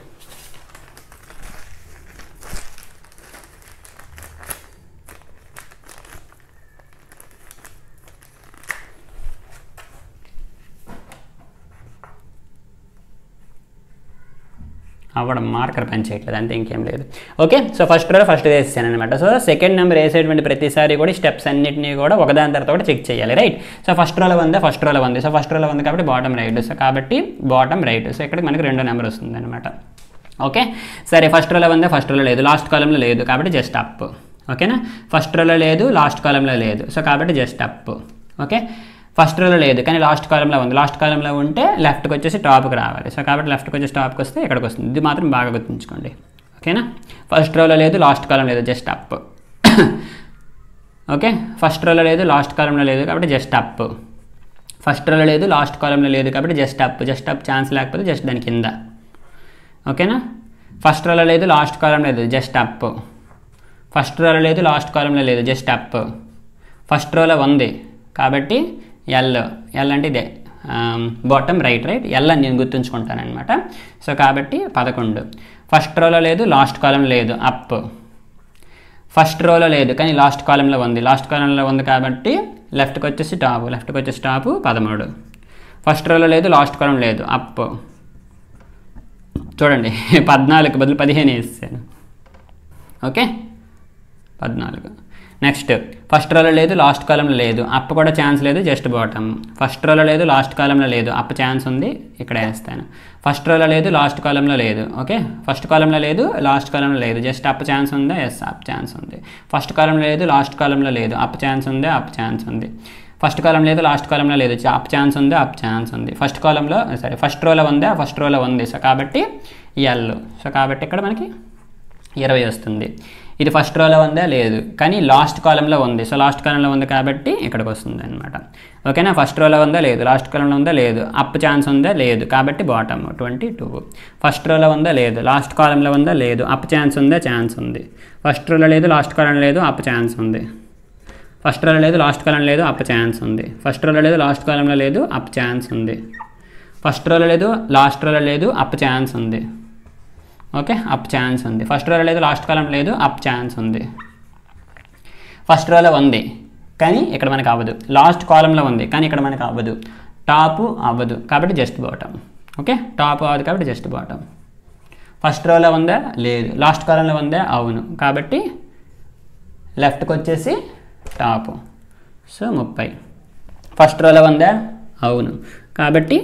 అవ్వడం మార్కర్ పని చేయట్లేదు, అంతే, ఇంకేం లేదు. ఓకే, సో ఫస్ట్ రోలో ఫస్ట్ వేసేసాను అనమాట. సో సెకండ్ నెంబర్ వేసేటువంటి ప్రతిసారి కూడా స్టెప్స్ అన్నింటినీ కూడా ఒకదాని తర్వాత కూడా చెక్ చేయాలి, రైట్? సో ఫస్ట్ రోలో ఉంది, ఫస్ట్ రోలో ఉంది. సో ఫస్ట్ రోలో ఉంది కాబట్టి బాటమ్ రైట్. సో కాబట్టి బాటమ్ రైట్. సో ఇక్కడ మనకి 2వ నెంబర్ వస్తుంది అనమాట. ఓకే, సరే, ఫస్ట్ రోలో ఉంది, ఫస్ట్ రోలో లేదు, లాస్ట్ కాలంలో లేదు కాబట్టి జస్ట్ అప్. ఓకేనా? ఫస్ట్ రోలో లేదు, లాస్ట్ కాలంలో లేదు, సో కాబట్టి జస్ట్ అప్. ఓకే, ఫస్ట్ రోలో లేదు కానీ లాస్ట్ కాలంలో ఉంది, లాస్ట్ కాలంలో ఉంటే లెఫ్ట్కి వచ్చేసి టాప్కి రావాలి. సో కాబట్టి లెఫ్ట్కి వచ్చేసి టాప్కి వస్తే ఇక్కడికి వస్తుంది. ఇది మాత్రం బాగా గుర్తుంచుకోండి. ఓకేనా? ఫస్ట్ రోలో లేదు, లాస్ట్ కాలం లేదు, జస్ట్ అప్. ఓకే, ఫస్ట్ రోలో లేదు, లాస్ట్ కాలంలో లేదు కాబట్టి జస్ట్ అప్. ఫస్ట్ రోలో లేదు, లాస్ట్ కాలంలో లేదు కాబట్టి just up. Just up chance లేకపోతే జస్ట్ దాని కింద. ఓకేనా? ఫస్ట్ రోలో లేదు, లాస్ట్ కాలంలో లేదు, జస్ట్ అప్. ఫస్ట్ రోలో లేదు, లాస్ట్ కాలంలో లేదు, జస్ట్ అప్. ఫస్ట్ రోలో ఉంది కాబట్టి ఎల్ అంటే ఇదే బాటమ్ రైట్. ఎల్ అని నేను గుర్తుంచుకుంటాను అనమాట. సో కాబట్టి 11. ఫస్ట్ రోలో లేదు, లాస్ట్ కాలంలో లేదు, అప్. ఫస్ట్ రోలో లేదు కానీ లాస్ట్ కాలంలో ఉంది, లాస్ట్ కాలంలో ఉంది కాబట్టి లెఫ్ట్కి వచ్చేసి టాప్, 13. ఫస్ట్ రోలో లేదు, లాస్ట్ కాలం లేదు, అప్. చూడండి 14 బదులు 15 వేసాను. ఓకే, 14. నెక్స్ట్ ఫస్ట్ రోలో లేదు, లాస్ట్ కాలంలో లేదు, అప్ కూడా ఛాన్స్ లేదు, జస్ట్ బాటమ్. ఫస్ట్ రోలో లేదు, లాస్ట్ కాలంలో లేదు, అప్ ఛాన్స్ ఉంది, ఇక్కడ వేస్తాను. ఫస్ట్ రోలో లేదు, లాస్ట్ కాలంలో లేదు. ఓకే, ఫస్ట్ కాలంలో లేదు, లాస్ట్ కాలంలో లేదు, జస్ట్ అప్ ఛాన్స్ ఉందా? ఎస్, అప్ ఛాన్స్ ఉంది. ఫస్ట్ కాలంలో లేదు, లాస్ట్ కాలంలో లేదు, అప్ ఛాన్స్ ఉందా? అప్ ఛాన్స్ ఉంది. ఫస్ట్ కాలం లేదు, లాస్ట్ కాలంలో లేదు, అప్ ఛాన్స్ ఉందా? అప్ ఛాన్స్ ఉంది. ఫస్ట్ రోలో ఉందా? ఫస్ట్ రోలో ఉంది. సో కాబట్టి ఎల్. సో కాబట్టి ఇక్కడ మనకి 20 వస్తుంది. ఇది ఫస్ట్ రోలో ఉందా? లేదు, కానీ లాస్ట్ కాలంలో ఉంది. సో లాస్ట్ కాలంలో ఉంది కాబట్టి ఇక్కడికి వస్తుంది అనమాట. ఓకేనా? ఫస్ట్ రోలో ఉందా? లేదు. లాస్ట్ కాలంలో ఉందా? లేదు. అప్ ఛాన్స్ ఉందా? లేదు, కాబట్టి బాటమ్ 22. ఫస్ట్ రోలో ఉందా? లేదు. లాస్ట్ కాలంలో ఉందా? లేదు. అప్ ఛాన్స్ ఉందా? ఛాన్స్ ఉంది. ఫస్ట్ రోలో లేదు, లాస్ట్ కాలంలో లేదు, అప్ ఛాన్స్ ఉంది. ఫస్ట్ రోలో లేదు, లాస్ట్ కాలంలో లేదు, అప్ ఛాన్స్ ఉంది. ఫస్ట్ రోలో లేదు, లాస్ట్ కాలంలో లేదు, అప్ ఛాన్స్ ఉంది. ఫస్ట్ రోలో లేదు, లాస్ట్ రోలో లేదు, అప్ ఛాన్స్ ఉంది. ఓకే, అప్ ఛాన్స్ ఉంది. ఫస్ట్ రోలో లేదు, లాస్ట్ కాలం లేదు, అప్ ఛాన్స్ ఉంది. ఫస్ట్ రోలో ఉంది కానీ ఇక్కడ మనకు అవ్వదు. లాస్ట్ కాలంలో ఉంది కానీ ఇక్కడ మనకు అవ్వదు. టాప్ అవ్వదు కాబట్టి జస్ట్ బాటమ్. ఓకే, టాప్ అవ్వదు కాబట్టి జస్ట్ బాటమ్. ఫస్ట్ రోలో ఉందా? లేదు. లాస్ట్ కాలంలో ఉందా? అవును, కాబట్టి లెఫ్ట్కి వచ్చేసి టాప్. సో 30. ఫస్ట్ రోలో ఉందా? అవును, కాబట్టి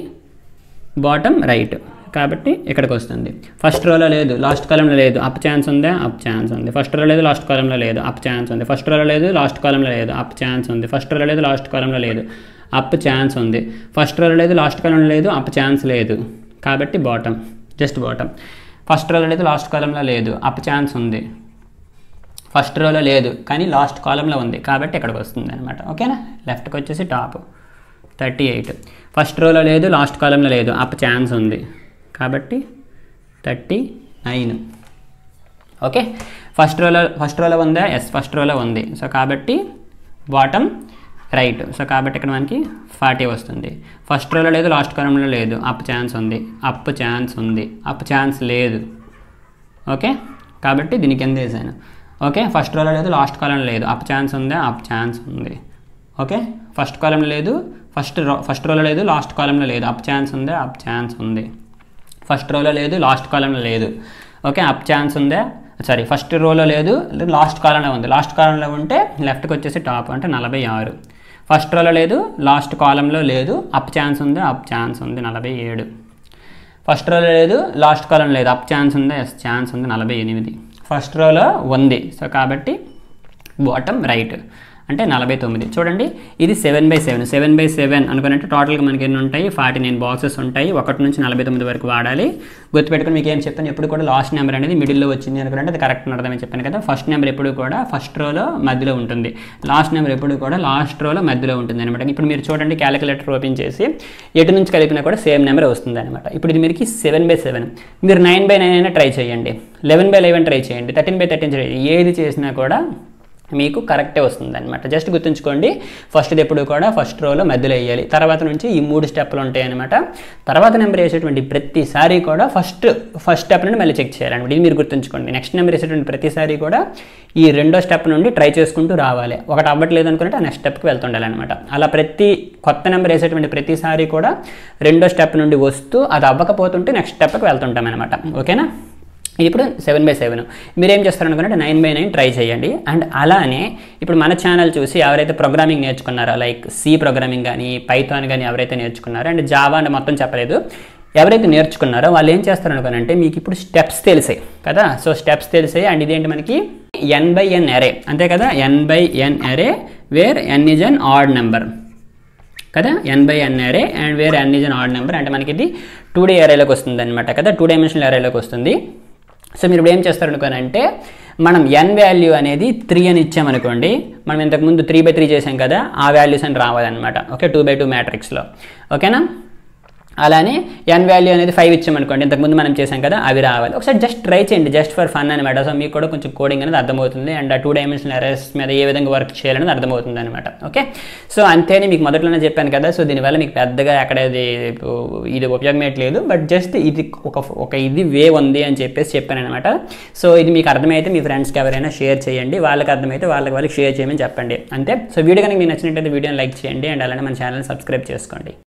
బాటమ్ రైట్. కాబట్టి ఇక్కడికి వస్తుంది. ఫస్ట్ రోలో లేదు, లాస్ట్ కాలంలో లేదు, అప్ ఛాన్స్ ఉందా, అప్ ఛాన్స్ ఉంది. ఫస్ట్ రోలో లేదు, లాస్ట్ కాలంలో లేదు, అప్ ఛాన్స్ ఉంది. ఫస్ట్ రోలో లేదు, లాస్ట్ కాలంలో లేదు, అప్ ఛాన్స్ ఉంది. ఫస్ట్ రోలో లేదు, లాస్ట్ కాలంలో లేదు, అప్ ఛాన్స్ ఉంది. ఫస్ట్ రోలో లేదు, లాస్ట్ కాలంలో లేదు, అప్ ఛాన్స్ లేదు, కాబట్టి బాటమ్, జస్ట్ బాటమ్. ఫస్ట్ రోలో లేదు, లాస్ట్ కాలంలో లేదు, అప్ ఛాన్స్ ఉంది. ఫస్ట్ రోలో లేదు కానీ లాస్ట్ కాలంలో ఉంది కాబట్టి ఇక్కడికి వస్తుంది అనమాట. ఓకేనా, లెఫ్ట్కి వచ్చేసి టాప్ 38. ఫస్ట్ రోలో లేదు, లాస్ట్ కాలంలో లేదు, అప్ ఛాన్స్ ఉంది కాబట్టి 39. ఓకే, ఫస్ట్ రోలో ఉందా, ఎస్ ఫస్ట్ రోలో ఉంది. సో కాబట్టి బాటమ్ రైట్. సో కాబట్టి ఇక్కడ మనకి 40 వస్తుంది. ఫస్ట్ రోలో లేదు, లాస్ట్ కాలంలో లేదు, అప్ ఛాన్స్ ఉంది, అప్ ఛాన్స్ ఉంది, అప్ ఛాన్స్ లేదు. ఓకే, కాబట్టి దీని కింద వేసాను. ఓకే, ఫస్ట్ రోలో లేదు, లాస్ట్ కాలంలో లేదు, అప్ ఛాన్స్ ఉందా, అప్ ఛాన్స్ ఉంది. ఓకే, ఫస్ట్ కాలంలో లేదు, ఫస్ట్ రోలో లేదు, లాస్ట్ కాలంలో లేదు, అప్ ఛాన్స్ ఉందా, అప్ ఛాన్స్ ఉంది. ఫస్ట్ రోలో లేదు, లాస్ట్ కాలంలో లేదు. ఓకే, అప్ ఛాన్స్ ఉందా, సారీ ఫస్ట్ రోలో లేదు, లాస్ట్ కాలంలో ఉంది. లాస్ట్ కాలంలో ఉంటే లెఫ్ట్కి వచ్చేసి టాప్ అంటే 46. ఫస్ట్ రోలో లేదు, లాస్ట్ కాలంలో లేదు, అప్ ఛాన్స్ ఉందా, అప్ ఛాన్స్ ఉంది, 47. ఫస్ట్ రోలో లేదు, లాస్ట్ కాలంలో లేదు, అప్ ఛాన్స్ ఉందా, ఎస్ ఛాన్స్ ఉంది, 48. ఫస్ట్ రోలో ఉంది. సో కాబట్టి బాటమ్ రైట్ అంటే 49. చూడండి ఇది 7/7. 7/7 అనుకున్నట్టు టోటల్గా మనకి ఎన్ని ఉంటాయి, 49 బాక్సెస్ ఉంటాయి. 1 నుంచి 49 వరకు వాడాలి. గుర్తుపెట్టుకుని మీకు ఏం చెప్తాను, ఎప్పుడు కూడా లాస్ట్ నెంబర్ అనేది మిడిల్లో వచ్చింది అనుకుంటే అది కరెక్ట్ అర్థమని చెప్పాను కదా. ఫస్ట్ నెంబర్ ఎప్పుడు కూడా ఫస్ట్ రోలో మధ్యలో ఉంటుంది, లాస్ట్ నెంబర్ ఎప్పుడు కూడా లాస్ట్ రోలో మధ్యలో ఉంటుంది అనమాట. ఇప్పుడు మీరు చూడండి, క్యాలిక్యులేటర్ ఓపెన్ చేసి ఎటు నుంచి కలిపినా కూడా సేమ్ నెంబర్ వస్తుంది అనమాట. ఇప్పుడు ఇది మీకు 7/7. మీరు 9/9 అయినా ట్రై చేయండి, 11/11 ట్రై చేయండి, 13/13 ట్రై చేయండి. ఏది చేసినా కూడా మీకు కరెక్టే వస్తుంది అనమాట. జస్ట్ గుర్తుంచుకోండి, ఫస్ట్ది ఎప్పుడు కూడా ఫస్ట్ రోలో మధ్యలో వేయాలి. తర్వాత నుంచి ఈ 3 స్టెప్పులు ఉంటాయి అనమాట. తర్వాత నెంబర్ వేసేటువంటి ప్రతిసారి కూడా ఫస్ట్ స్టెప్ నుండి మళ్ళీ చెక్ చేయాలన్నమాట. ఇది మీరు గుర్తుంచుకోండి. నెక్స్ట్ నెంబర్ వేసేటువంటి ప్రతిసారి కూడా ఈ రెండో స్టెప్ నుండి ట్రై చేసుకుంటూ రావాలి. ఒకటి అవ్వట్లేదు అనుకుంటే ఆ నెక్స్ట్ స్టెప్కి వెళ్తుండాలన్నమాట. అలా ప్రతి కొత్త నెంబర్ వేసేటువంటి ప్రతిసారి కూడా రెండో స్టెప్ నుండి వస్తూ అది అవ్వకపోతుంటే నెక్స్ట్ స్టెప్కి వెళ్తుంటాం అనమాట. ఓకేనా, ఇప్పుడు 7/7 మీరేం చేస్తారనుకుంటే 9/9 ట్రై చేయండి. అండ్ అలానే ఇప్పుడు మన ఛానల్ చూసి ఎవరైతే ప్రోగ్రామింగ్ నేర్చుకున్నారో, లైక్ సి ప్రోగ్రామింగ్ కానీ పైథాన్ కానీ ఎవరైతే నేర్చుకున్నారో, అండ్ జావా అంటే మొత్తం చెప్పలేదు, ఎవరైతే నేర్చుకున్నారో వాళ్ళు ఏం చేస్తారనుకోనంటే మీకు ఇప్పుడు స్టెప్స్ తెలిసాయి కదా. సో స్టెప్స్ తెలిసాయి. అండ్ ఇదేంటి మనకి n/n అరే, అంతే కదా, n/n అరే where n is an odd number కదా. n/n అరే and where n is an odd number అంటే మనకి ఇది 2D అరేలోకి వస్తుంది అనమాట కదా, 2 డైమెన్షనల్ అరేలోకి వస్తుంది. సో మీరు ఇప్పుడు ఏం చేస్తారనుకోనంటే మనం n వాల్యూ అనేది 3 అని ఇచ్చామనుకోండి, మనం ఇంతకుముందు 3/3 చేసాం కదా, ఆ వాల్యూస్ అని రావాలన్నమాట. ఓకే, 2/2 మ్యాట్రిక్స్లో. ఓకేనా, అలానే n వాల్యూ అనేది 5 ఇచ్చామనుకోండి, ఇంతకుముందు మనం చేసాం కదా, అవి రావాలి. ఒకసారి జస్ట్ ట్రై చేయండి, జస్ట్ ఫర్ ఫన్ అనమాట. సో మీకు కూడా కొంచెం కోడింగ్ అనేది అర్థమవుతుంది అండ్ ఆ 2 డైమెన్షనల్ అరేస్ మీద ఏ విధంగా వర్క్ చేయాలనేది అర్థమవుతుంది అనమాట. ఓకే, సో అంతేని మీకు మొదట్లోనే చెప్పాను కదా. సో దీనివల్ల మీకు పెద్దగా ఎక్కడ ఇది ఉపయోగమేయట్లేదు, బట్ జస్ట్ ఇది ఒక ఇది వే ఉంది అని చెప్పాను అనమాట. సో ఇది మీకు అర్థమైతే మీ ఫ్రెండ్స్కి ఎవరైనా షేర్ చేయండి, వాళ్ళకి అర్థమైతే వాళ్ళకి షేర్ చేయమని చెప్పండి అంతే. సో వీడియో కనుక మీకు నచ్చినట్లయితే వీడియోని లైక్ చేయండి అండ్ అలానే మన ఛానల్ సబ్స్క్రైబ్ చేసుకోండి.